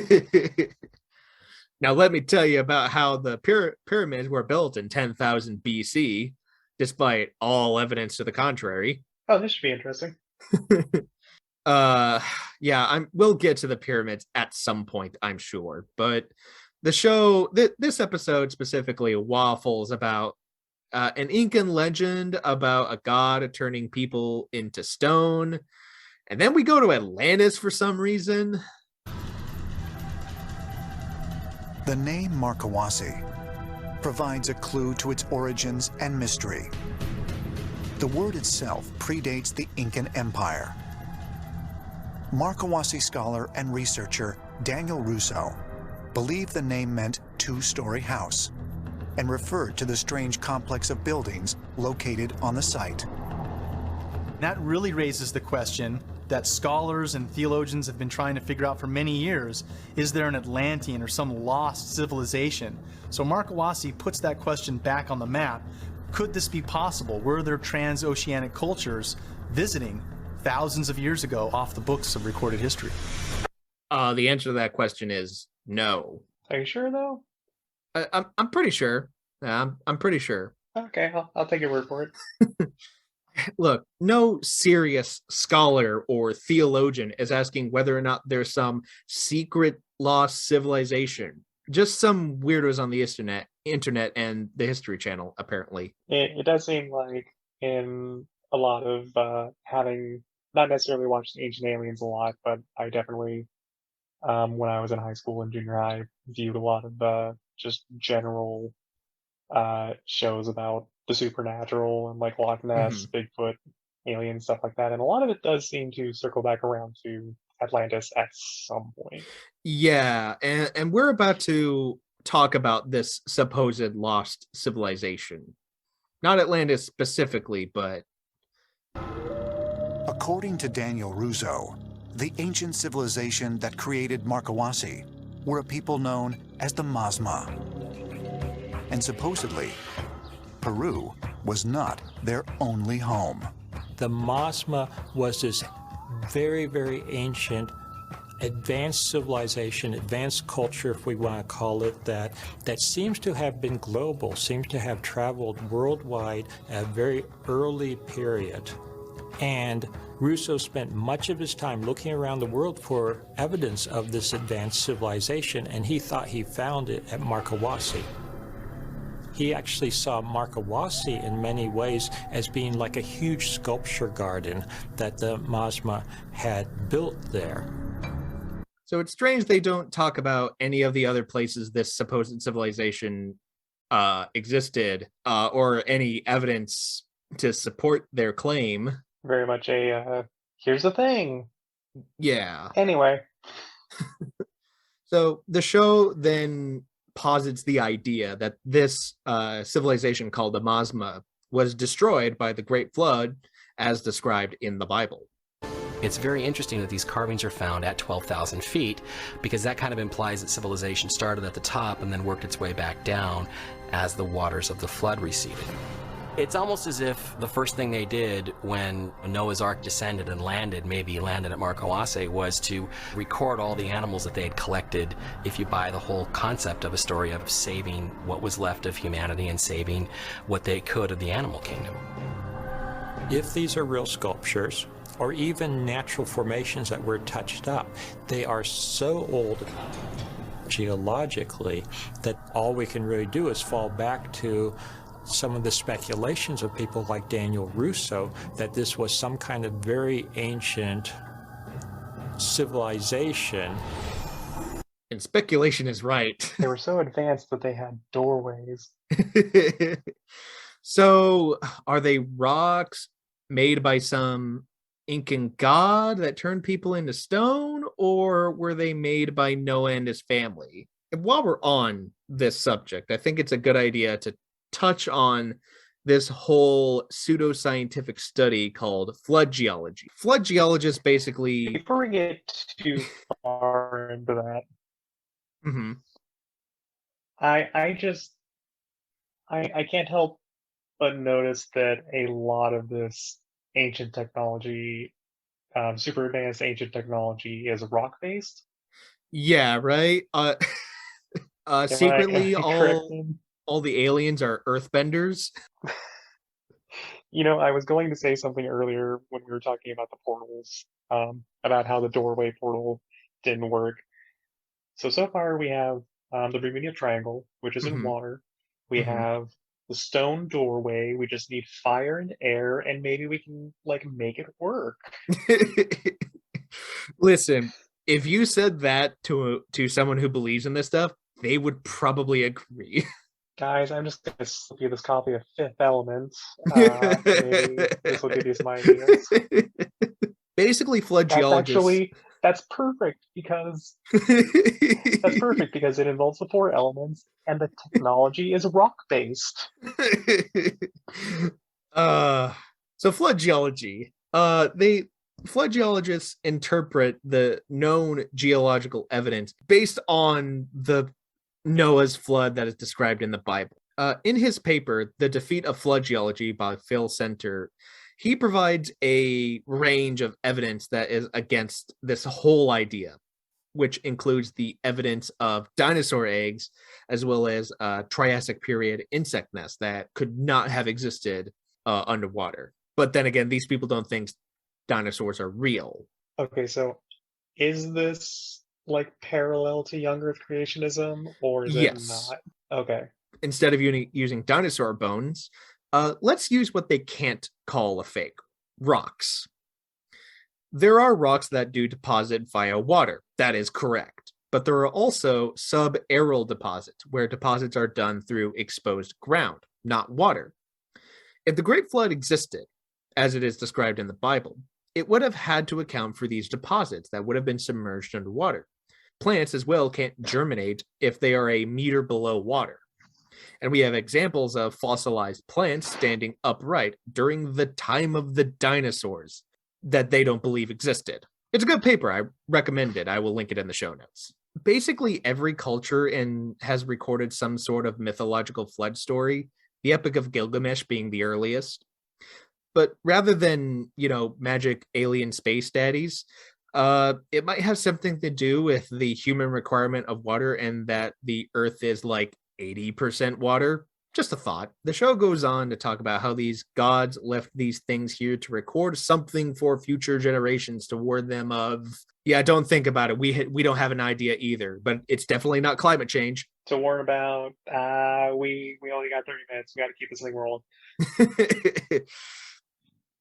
Now, let me tell you about how the pyramids were built in 10,000 BC, despite all evidence to the contrary.
Oh, this should be interesting.
Yeah, we'll get to the pyramids at some point, I'm sure. But the show, this episode specifically, waffles about an Incan legend about a god turning people into stone. And then we go to Atlantis for some reason.
The name Markawasi provides a clue to its origins and mystery. The word itself predates the Incan Empire. Markawasi scholar and researcher Daniel Russo believed the name meant two-story house and referred to the strange complex of buildings located on the site.
That really raises the question that scholars and theologians have been trying to figure out for many years. Is there an Atlantean or some lost civilization? So Markawasi puts that question back on the map, Could this be possible? Were there transoceanic cultures visiting thousands of years ago off the books of recorded history?
The answer to that question is no.
Are you sure though?
I'm pretty sure. I'm pretty sure.
Okay, I'll take your word for it.
Look, no serious scholar or theologian is asking whether or not there's some secret lost civilization. Just some weirdos on the internet and the History Channel, apparently.
It does seem like in a lot of having not necessarily watched Ancient Aliens a lot, but I definitely, when I was in high school and junior high, viewed a lot of just general shows about the supernatural and like Loch Ness, Bigfoot, aliens, stuff like that. And a lot of it does seem to circle back around to Atlantis at some point.
Yeah, and we're about to talk about this supposed lost civilization. Not Atlantis specifically, but...
According to Daniel Russo, the ancient civilization that created Markawasi were a people known as the Mazma. And supposedly, Peru was not their only home.
The Mazma was this very, very ancient, advanced civilization, advanced culture, if we want to call it that seems to have been global, seems to have traveled worldwide at a very early period. And Russo spent much of his time looking around the world for evidence of this advanced civilization, and he thought he found it at Markawasi. He actually saw Markawasi in many ways as being like a huge sculpture garden that the Mazma had built there.
So it's strange they don't talk about any of the other places this supposed civilization existed, or any evidence to support their claim.
Very much a, here's the thing.
Yeah.
Anyway.
So the show then posits the idea that this civilization called the Mazma was destroyed by the Great Flood as described in the Bible.
It's very interesting that these carvings are found at 12,000 feet because that kind of implies that civilization started at the top and then worked its way back down as the waters of the flood receded. It's almost as if the first thing they did when Noah's Ark descended and maybe landed at Markawasi, was to record all the animals that they had collected, if you buy the whole concept of a story of saving what was left of humanity and saving what they could of the animal kingdom.
If these are real sculptures, or even natural formations that were touched up, they are so old geologically that all we can really do is fall back to some of the speculations of people like Daniel Russo that this was some kind of very ancient civilization.
And speculation is right.
They were so advanced that they had doorways.
So are they rocks made by some Incan god that turned people into stone, or were they made by Noah and his family? And while we're on this subject, I think it's a good idea to touch on this whole pseudoscientific study called flood geology. Flood geologists basically...
Before we get too far into that, I can't help but notice that a lot of this ancient technology, super advanced ancient technology, is rock-based.
Yeah, right? Secretly, all the aliens are earthbenders.
You know, I was going to say something earlier when we were talking about the portals, about how the doorway portal didn't work. So far we have the Bermuda Triangle, which is in water. We have the stone doorway. We just need fire and air, and maybe we can like make it work.
Listen, if you said that to someone who believes in this stuff, they would probably agree.
Guys, I'm just going to slip you this copy of Fifth Element. Maybe this will give you some ideas.
Basically, flood geologists...
That's perfect because it involves the four elements and the technology is rock-based.
So flood geology. Flood geologists interpret the known geological evidence based on the Noah's flood that is described in the Bible. In his paper, The Defeat of Flood Geology by Phil Center, he provides a range of evidence that is against this whole idea, which includes the evidence of dinosaur eggs, as well as Triassic period insect nests that could not have existed underwater. But then again, these people don't think dinosaurs are real.
Okay, so is this like parallel to young Earth creationism, or is it
Yes.
not? Okay.
Instead of using dinosaur bones, let's use what they can't call a fake: rocks. There are rocks that do deposit via water. That is correct. But there are also subaerial deposits, where deposits are done through exposed ground, not water. If the Great Flood existed, as it is described in the Bible, it would have had to account for these deposits that would have been submerged underwater. Plants as well can't germinate if they are a meter below water. And we have examples of fossilized plants standing upright during the time of the dinosaurs that they don't believe existed. It's a good paper. I recommend it. I will link it in the show notes. Basically, every culture has recorded some sort of mythological flood story, the Epic of Gilgamesh being the earliest. But rather than, magic alien space daddies, it might have something to do with the human requirement of water, and that the Earth is like 80% water. Just a thought. The show goes on to talk about how these gods left these things here to record something for future generations to warn them of. Yeah, don't think about it. We don't have an idea either, but it's definitely not climate change.
To warn about, we only got 30 minutes. We got to keep this thing rolling.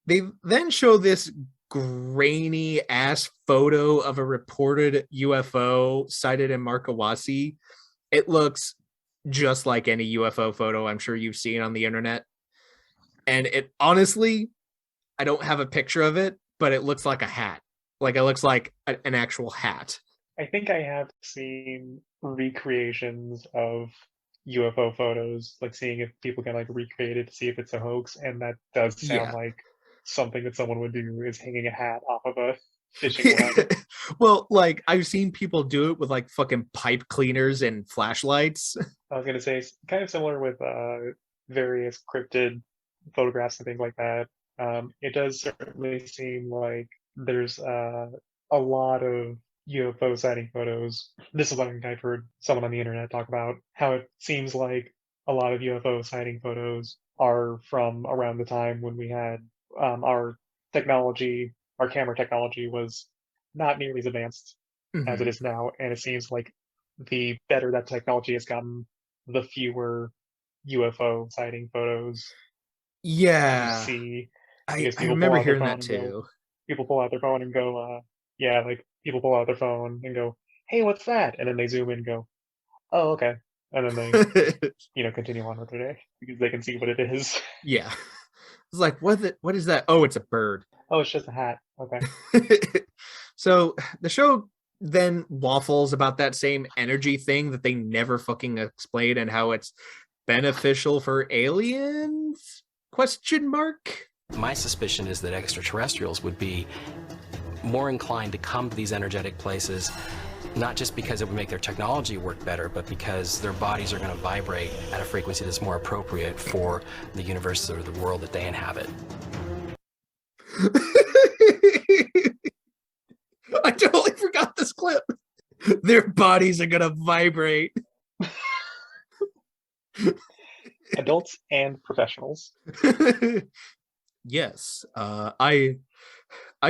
They then show this grainy ass photo of a reported UFO sighted in Markawasi. It looks just like any UFO photo I'm sure you've seen on the internet. And it honestly, I don't have a picture of it, but it looks like a hat. Like it looks like an actual hat.
I think I have seen recreations of UFO photos, like seeing if people can like recreate it to see if it's a hoax, and that does sound like something that someone would do, is hanging a hat off of a fishing line.
Well, like I've seen people do it with like fucking pipe cleaners and flashlights.
I was gonna say kind of similar with various cryptid photographs and things like that. It does certainly seem like there's a lot of UFO sighting photos. This is something I've heard someone on the internet talk about, how it seems like a lot of UFO sighting photos are from around the time when we had our camera technology was not nearly as advanced as it is now, and it seems like the better that technology has gotten, the fewer UFO sighting photos you see.
I remember hearing that too.
People pull out their phone and go, people pull out their phone and go, hey, what's that? And then they zoom in and go, oh, okay. And then they, continue on with their day because they can see what it is.
Yeah. It's like, what is that? Oh, it's a bird.
Oh, it's just a hat. Okay.
So the show then waffles about that same energy thing that they never fucking explain, and how it's beneficial for aliens? ?
My suspicion is that extraterrestrials would be more inclined to come to these energetic places, not just because it would make their technology work better, but because their bodies are going to vibrate at a frequency that's more appropriate for the universe or the world that they inhabit.
I totally forgot this clip. Their bodies are going to vibrate.
Adults and professionals.
Yes. I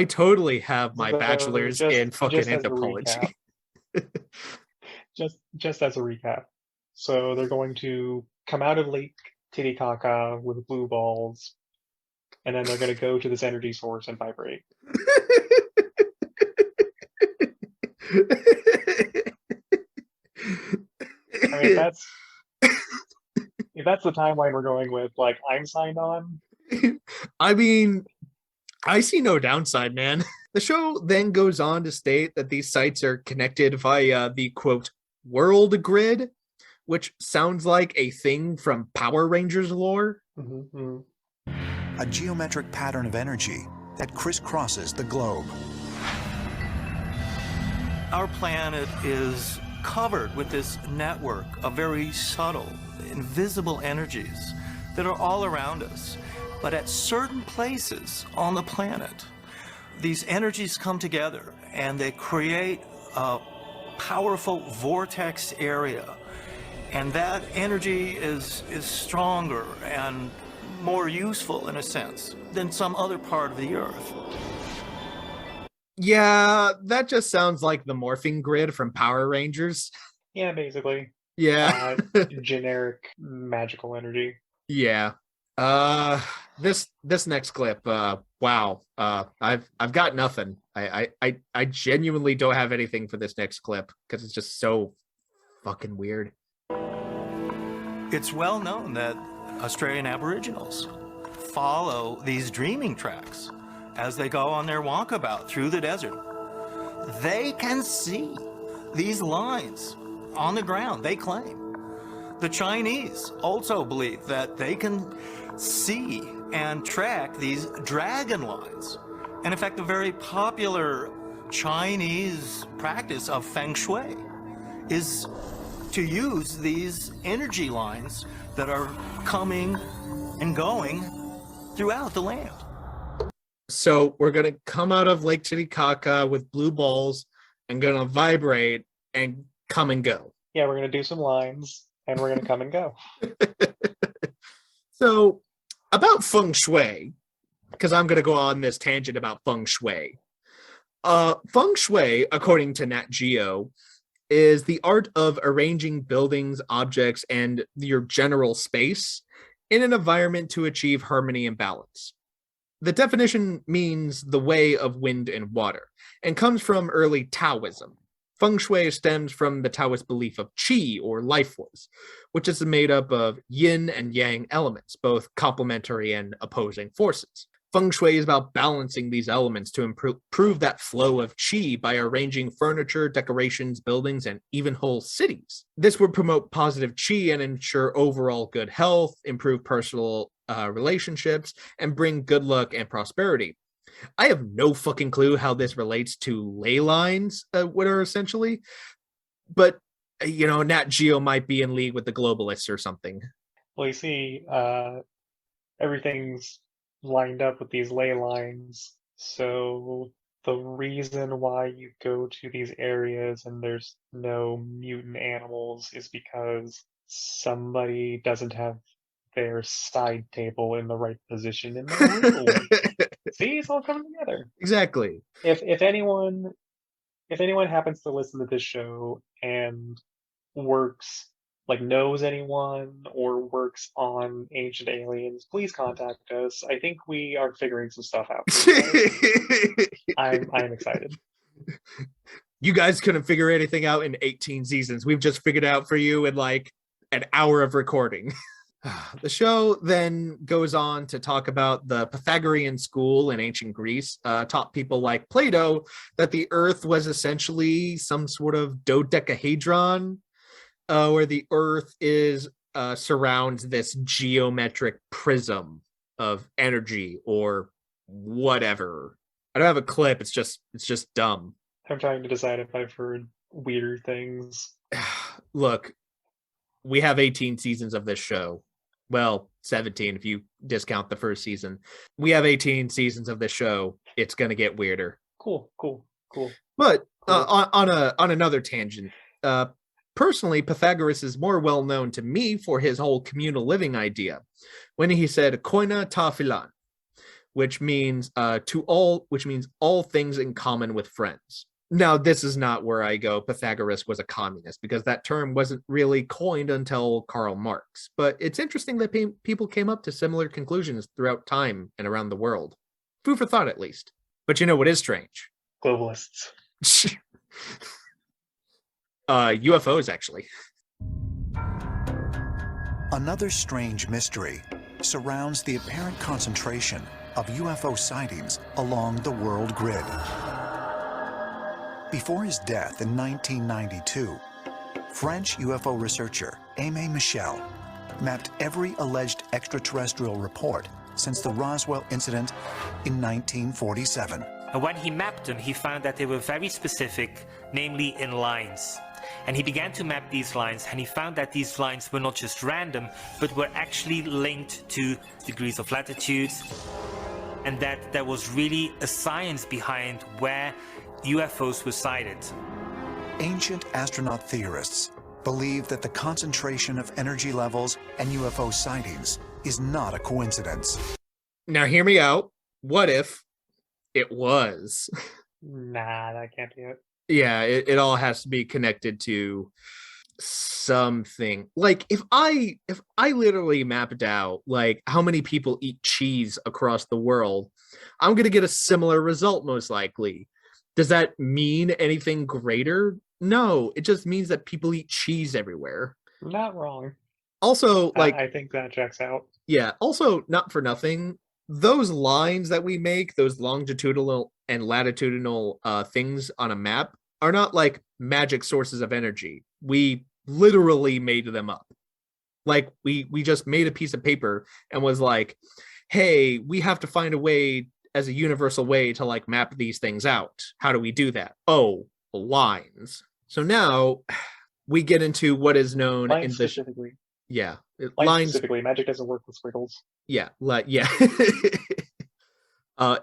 totally have my bachelor's in fucking anthropology.
Just as a recap. So they're going to come out of Lake Titicaca with blue balls, and then they're going to go to this energy source and vibrate. I mean, if that's the timeline we're going with, like, I'm signed on.
I mean, I see no downside, man. The show then goes on to state that these sites are connected via the, quote, world grid, which sounds like a thing from Power Rangers lore.
A geometric pattern of energy that crisscrosses the globe.
Our planet is covered with this network of very subtle, invisible energies that are all around us. But at certain places on the planet, these energies come together and they create a powerful vortex area. And that energy is stronger and more useful, in a sense, than some other part of the Earth.
Yeah, that just sounds like the morphing grid from Power Rangers.
Yeah, basically.
Yeah.
Generic magical energy.
Yeah. This next clip, wow. I've got nothing. I genuinely don't have anything for this next clip because it's just so fucking weird.
It's well known that Australian Aboriginals follow these dreaming tracks as they go on their walkabout through the desert. They can see these lines on the ground, they claim. The Chinese also believe that they can see and track these dragon lines. And in fact, a very popular Chinese practice of feng shui is to use these energy lines that are coming and going throughout the land.
So we're going to come out of Lake Titicaca with blue balls and going to vibrate and come and go.
Yeah, we're going to do some lines and we're going to come and go.
So about feng shui, because I'm going to go on this tangent about feng shui. Feng shui, according to Nat Geo, is the art of arranging buildings, objects, and your general space in an environment to achieve harmony and balance. The definition means the way of wind and water, and comes from early Taoism. Feng shui stems from the Taoist belief of qi, or life force, which is made up of yin and yang elements, both complementary and opposing forces. Feng shui is about balancing these elements to improve that flow of qi by arranging furniture, decorations, buildings, and even whole cities. This would promote positive qi and ensure overall good health, improve personal relationships, and bring good luck and prosperity. I have no fucking clue how this relates to ley lines, what are essentially, but, you know, Nat Geo might be in league with the globalists or something.
Well, you see, everything's lined up with these ley lines, so the reason why you go to these areas and there's no mutant animals is because somebody doesn't have their side table in the right position in the room. See, it's all coming together.
Exactly.
If anyone happens to listen to this show and knows anyone or works on Ancient Aliens, please contact us. I think we are figuring some stuff out. I'm excited.
You guys couldn't figure anything out in 18 seasons. We've just figured it out for you in like an hour of recording. The show then goes on to talk about the Pythagorean school in ancient Greece, taught people like Plato that the Earth was essentially some sort of dodecahedron, where the Earth is surrounds this geometric prism of energy or whatever. I don't have a clip. It's just dumb.
I'm trying to decide if I've heard weirder things.
Look, we have 18 seasons of this show. Well, 17 if you discount the first season. We have 18 seasons of this show. It's going to get weirder.
Cool.
But on another tangent, personally, Pythagoras is more well known to me for his whole communal living idea, when he said "koina ta philan," which means all things in common with friends. Now, this is not where I go Pythagoras was a communist, because that term wasn't really coined until Karl Marx. But it's interesting that people came up to similar conclusions throughout time and around the world. Food for thought, at least. But you know what is strange?
Globalists.
UFOs, actually.
Another strange mystery surrounds the apparent concentration of UFO sightings along the world grid. Before his death in 1992, French UFO researcher Aimé Michel mapped every alleged extraterrestrial report since the Roswell incident in 1947.
And when he mapped them, he found that they were very specific, namely in lines. And he began to map these lines, and he found that these lines were not just random, but were actually linked to degrees of latitude, and that there was really a science behind where UFOs were sighted.
Ancient astronaut theorists believe that the concentration of energy levels and UFO sightings is not a coincidence.
Now, hear me out. What if it was?
Nah, that can't be it.
Yeah, it all has to be connected to something. Like if I literally mapped out like how many people eat cheese across the world, I'm gonna get a similar result most likely. Does that mean anything greater? No, it just means that people eat cheese everywhere.
Not wrong.
Also, like
I think that checks out.
yeah, also not for nothing, those lines that we make, those longitudinal and latitudinal things on a map are not like magic sources of energy. We literally made them up. Like we just made a piece of paper and was like, hey, we have to find a way as a universal way to like map these things out. How do we do that? Oh, lines. So now we get into what is known
Lines
in the
specifically.
yeah,
Lines specifically. Magic doesn't work with squiggles.
yeah, yeah.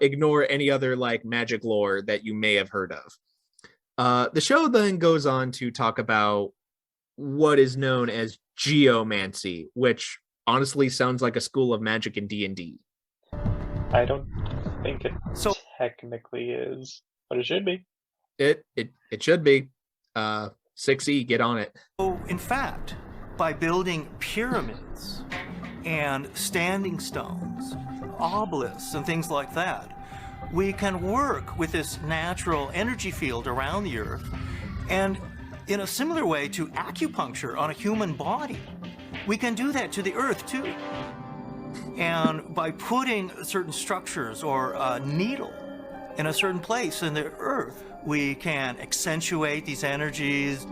Ignore any other like magic lore that you may have heard of. The show then goes on to talk about what is known as geomancy, which honestly sounds like a school of magic in D&D.
I don't think it technically is, but it should be.
It should be. 6E, get on it.
So, in fact, by building pyramids and standing stones, obelisks, and things like that, we can work with this natural energy field around the Earth, and in a similar way to acupuncture on a human body, we can do that to the Earth too. And by putting certain structures or a needle in a certain place in the Earth, we can accentuate these energies.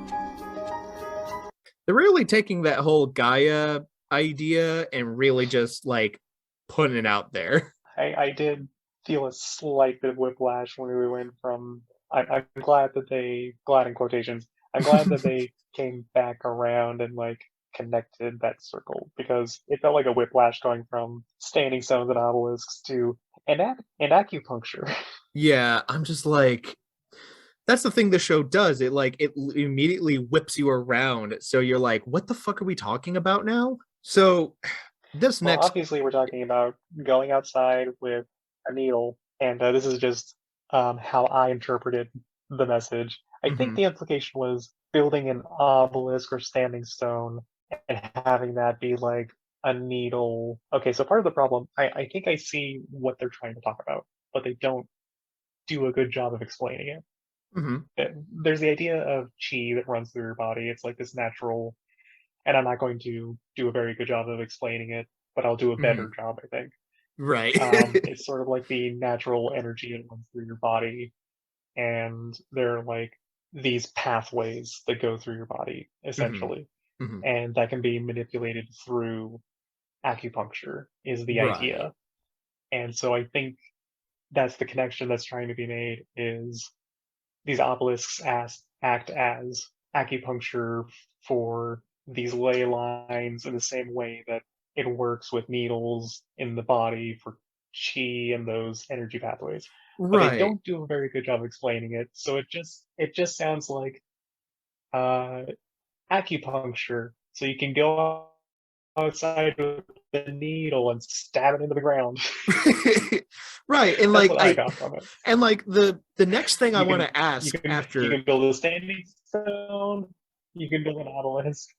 They're really taking that whole Gaia idea and really just like putting it out there.
I did feel a slight bit of whiplash when we went from. I'm glad that glad in quotations. I'm glad that they came back around and like connected that circle, because it felt like a whiplash going from standing stones and obelisks to and acupuncture.
Yeah, I'm just like, that's the thing the show does. It immediately whips you around. So you're like, what the fuck are we talking about now? So this next,
obviously we're talking about going outside with a needle, and this is just how I interpreted the message. I think the implication was building an obelisk or standing stone and having that be like a needle. Okay, so part of the problem, I think I see what they're trying to talk about, but they don't do a good job of explaining it. There's the idea of chi that runs through your body. It's like this natural, and I'm not going to do a very good job of explaining it, but I'll do a better job, I think.
Right.
It's sort of like the natural energy that runs through your body, and there are like these pathways that go through your body, essentially. And that can be manipulated through acupuncture, is the idea. And so I think that's the connection that's trying to be made, is these obelisks act as acupuncture for these ley lines in the same way that it works with needles in the body for chi and those energy pathways. But they don't do a very good job of explaining it, so it just sounds like acupuncture. So you can go outside with the needle and stab it into the ground.
Right, and
That's
like
what I got from it.
And like the next thing I want to ask after
you can build a standing stone, you can build an obelisk.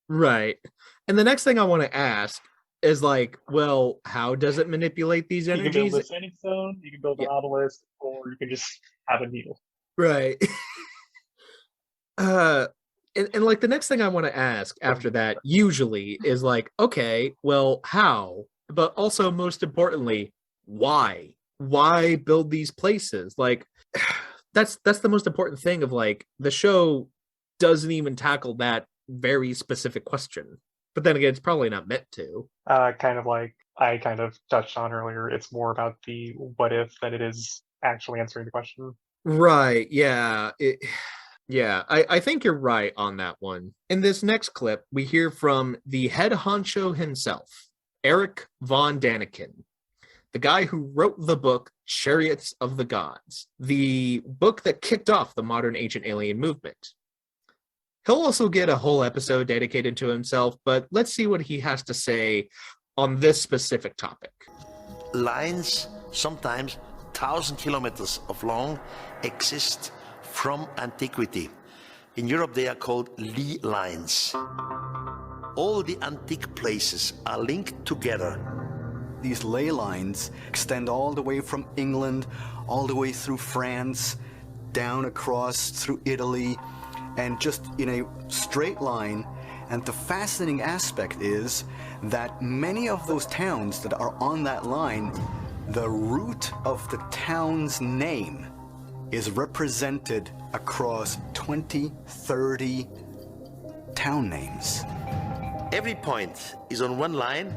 Right. And the next thing I want to ask is like, well, how does it manipulate these energies?
You can build a standing stone, you can build an obelisk, or you can just have a needle.
Right. And like the next thing I want to ask after that usually is like, okay, well, how? But also most importantly, why? Why build these places? Like that's the most important thing of like the show doesn't even tackle that very specific question. But then again, it's probably not meant to.
Kind of like I kind of touched on earlier, it's more about the what if than it is actually answering the question.
Right, yeah. Yeah, I think you're right on that one. In this next clip, we hear from the head honcho himself, Eric von Daniken, the guy who wrote the book Chariots of the Gods, the book that kicked off the modern ancient alien movement. He'll also get a whole episode dedicated to himself, but let's see what he has to say on this specific topic.
Lines, sometimes 1,000 kilometers of long, exist from antiquity. In Europe, they are called ley lines. All the antique places are linked together.
These ley lines extend all the way from England, all the way through France, down across through Italy, and just in a straight line. And the fascinating aspect is that many of those towns that are on that line, the root of the town's name is represented across 20, 30 town names.
Every point is on one line,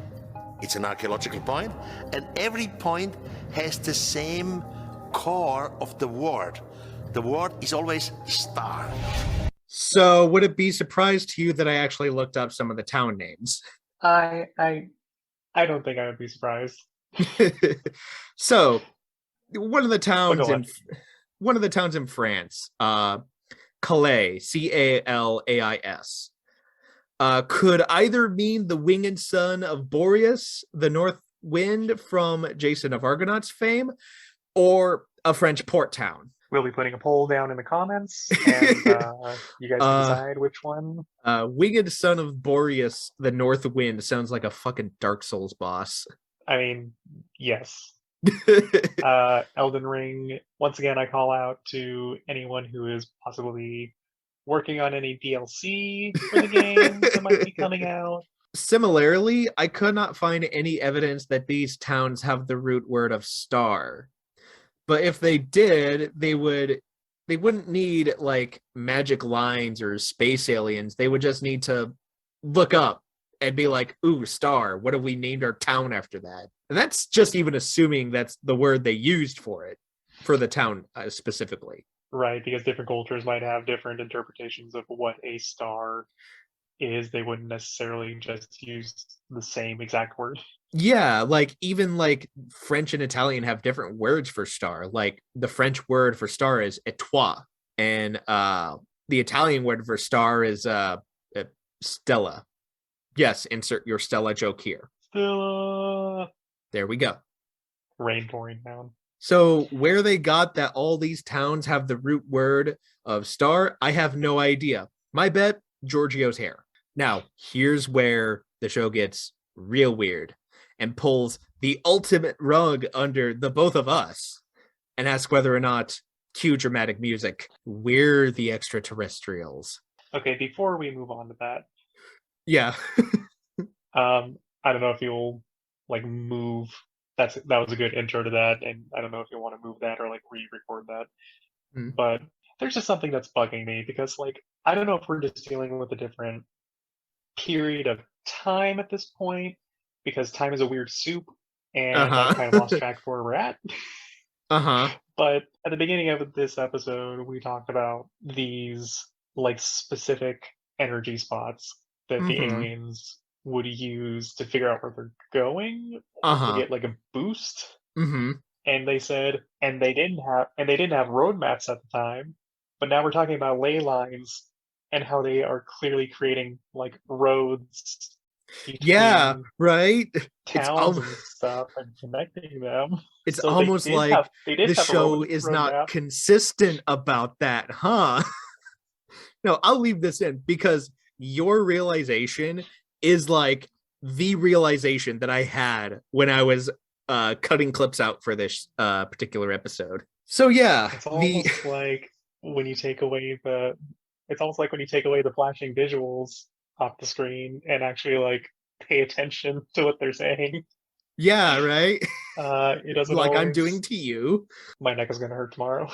it's an archaeological point, and every point has the same core of the word. The word is always star.
So would it be surprised to you that I actually looked up some of the town names?
I don't think I would be surprised.
So one of the towns in France, Calais, Calais, could either mean the winged son of Boreas, the North Wind from Jason of Argonaut's fame, or a French port town.
We'll be putting a poll down in the comments, and you guys can decide which one.
Winged son of Boreas, the North Wind sounds like a fucking Dark Souls boss.
I mean, yes. Elden Ring, once again, I call out to anyone who is possibly working on any DLC for the game that might be coming out.
Similarly, I could not find any evidence that these towns have the root word of star. But if they did, they wouldn't need like magic lines or space aliens. They would just need to look up and be like, ooh, star, what have we named our town after that? And that's just even assuming that's the word they used for it, for the town specifically.
Right, because different cultures might have different interpretations of what a star is. They wouldn't necessarily just use the same exact word.
Yeah, like even like French and Italian have different words for star. Like the French word for star is étoile, and the Italian word for star is stella. Yes, insert your Stella joke here.
Stella.
There we go.
Rain pouring down.
So where they got that all these towns have the root word of star, I have no idea. My bet, Giorgio's hair. Now, here's where the show gets real weird and pulls the ultimate rug under the both of us and asks whether or not, cue dramatic music, we're the extraterrestrials.
Okay, before we move on to that.
Yeah.
I don't know if you'll like move. That was a good intro to that, and I don't know if you want to move that or like re-record that. But there's just something that's bugging me because like I don't know if we're just dealing with a different period of time at this point because time is a weird soup, and I kind of lost track of where we're at. But at the beginning of this episode, we talked about these like specific energy spots that the aliens would use to figure out where they're going to get like a boost. And they said, and they didn't have road maps at the time, but now we're talking about ley lines and how they are clearly creating like roads.
Yeah, right.
Towns and stuff and connecting them.
It's
so
almost like the show is not
map.
consistent about that, huh? No, I'll leave this in because your realization is like the realization that I had when I was cutting clips out for this particular episode. So yeah,
it's almost like when you take away the flashing visuals off the screen and actually like pay attention to what they're saying.
Yeah, right.
It doesn't
like
always...
I'm doing to you.
My neck is gonna hurt tomorrow.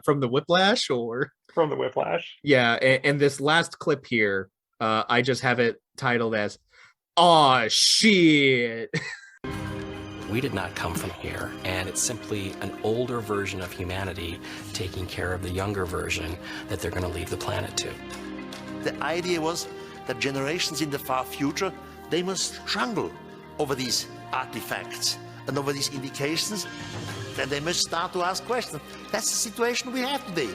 From the whiplash or
from the whiplash.
Yeah, and this last clip here, I just have it titled as "Aw, shit."
we did not come from here, and it's simply an older version of humanity taking care of the younger version that they're going to leave the planet to.
The idea was that generations in the far future, they must struggle over these artifacts and over these indications, and they must start to ask questions. That's the situation we have today.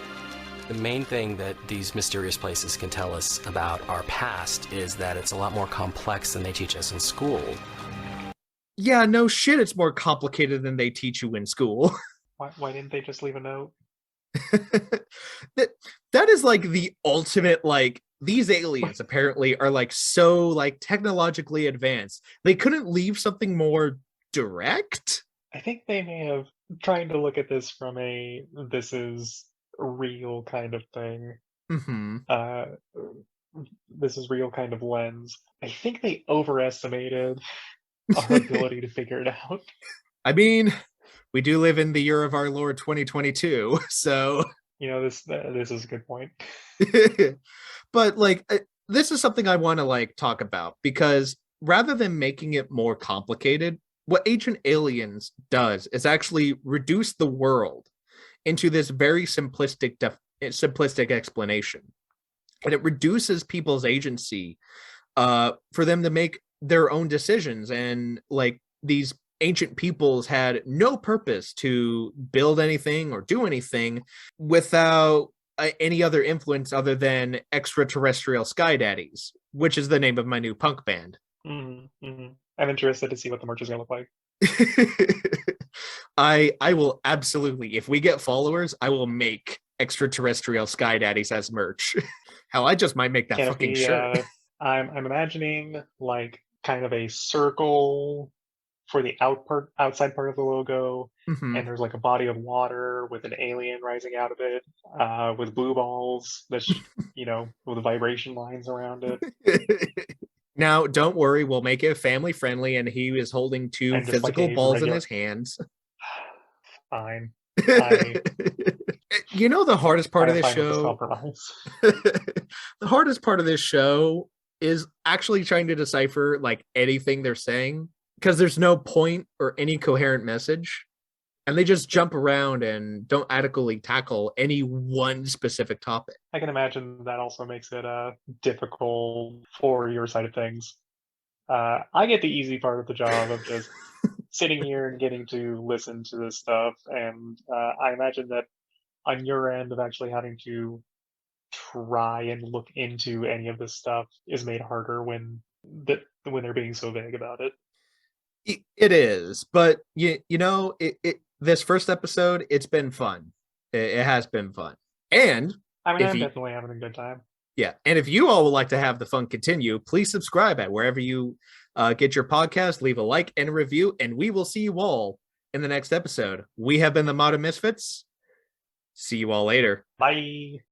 The main thing that these mysterious places can tell us about our past is that it's a lot more complex than they teach us in school.
Yeah, no shit, it's more complicated than they teach you in school.
Why didn't they just leave a note?
That is like the ultimate, like, these aliens apparently are like so like technologically advanced. They couldn't leave something more direct?
I think they may have tried to look at this from a this is real kind of thing.
Mm-hmm.
This is real kind of lens. I think they overestimated our ability to figure it out.
I mean, we do live in the year of our Lord 2022, so
this is a good point.
But like this is something I want to like talk about, because rather than making it more complicated, what Ancient Aliens does is actually reduce the world into this very simplistic explanation, and it reduces people's agency for them to make their own decisions. And like these ancient peoples had no purpose to build anything or do anything without any other influence other than extraterrestrial sky daddies, which is the name of my new punk band.
I'm interested to see what the merch is gonna look like.
I will absolutely, if we get followers, I will make extraterrestrial sky daddies as merch. Hell, I just might make that fucking shirt.
I'm imagining like kind of a circle for the outside part of the logo,
Mm-hmm.
and there's like a body of water with an alien rising out of it, with blue balls that's with the vibration lines around it.
Now, don't worry, we'll make it family friendly, and he is holding two
And just
physical
like a
balls in
regular-
his hands.
Fine.
You know, the hardest part of
I'm
this
fine with this
show.
compromise.
The hardest part of this show is actually trying to decipher like anything they're saying, because there's no point or any coherent message, and they just jump around and don't adequately tackle any one specific topic.
I can imagine that also makes it difficult for your side of things. I get the easy part of the job of just sitting here and getting to listen to this stuff, and I imagine that on your end of actually having to try and look into any of this stuff is made harder when they're being so vague about it.
It is, but this first episode, it's been fun. It has been fun. And
I mean, I'm definitely having a good time.
Yeah. And if you all would like to have the fun continue, please subscribe at wherever you get your podcast, leave a like and a review, and we will see you all in the next episode. We have been the Modern Misfits. See you all later.
Bye.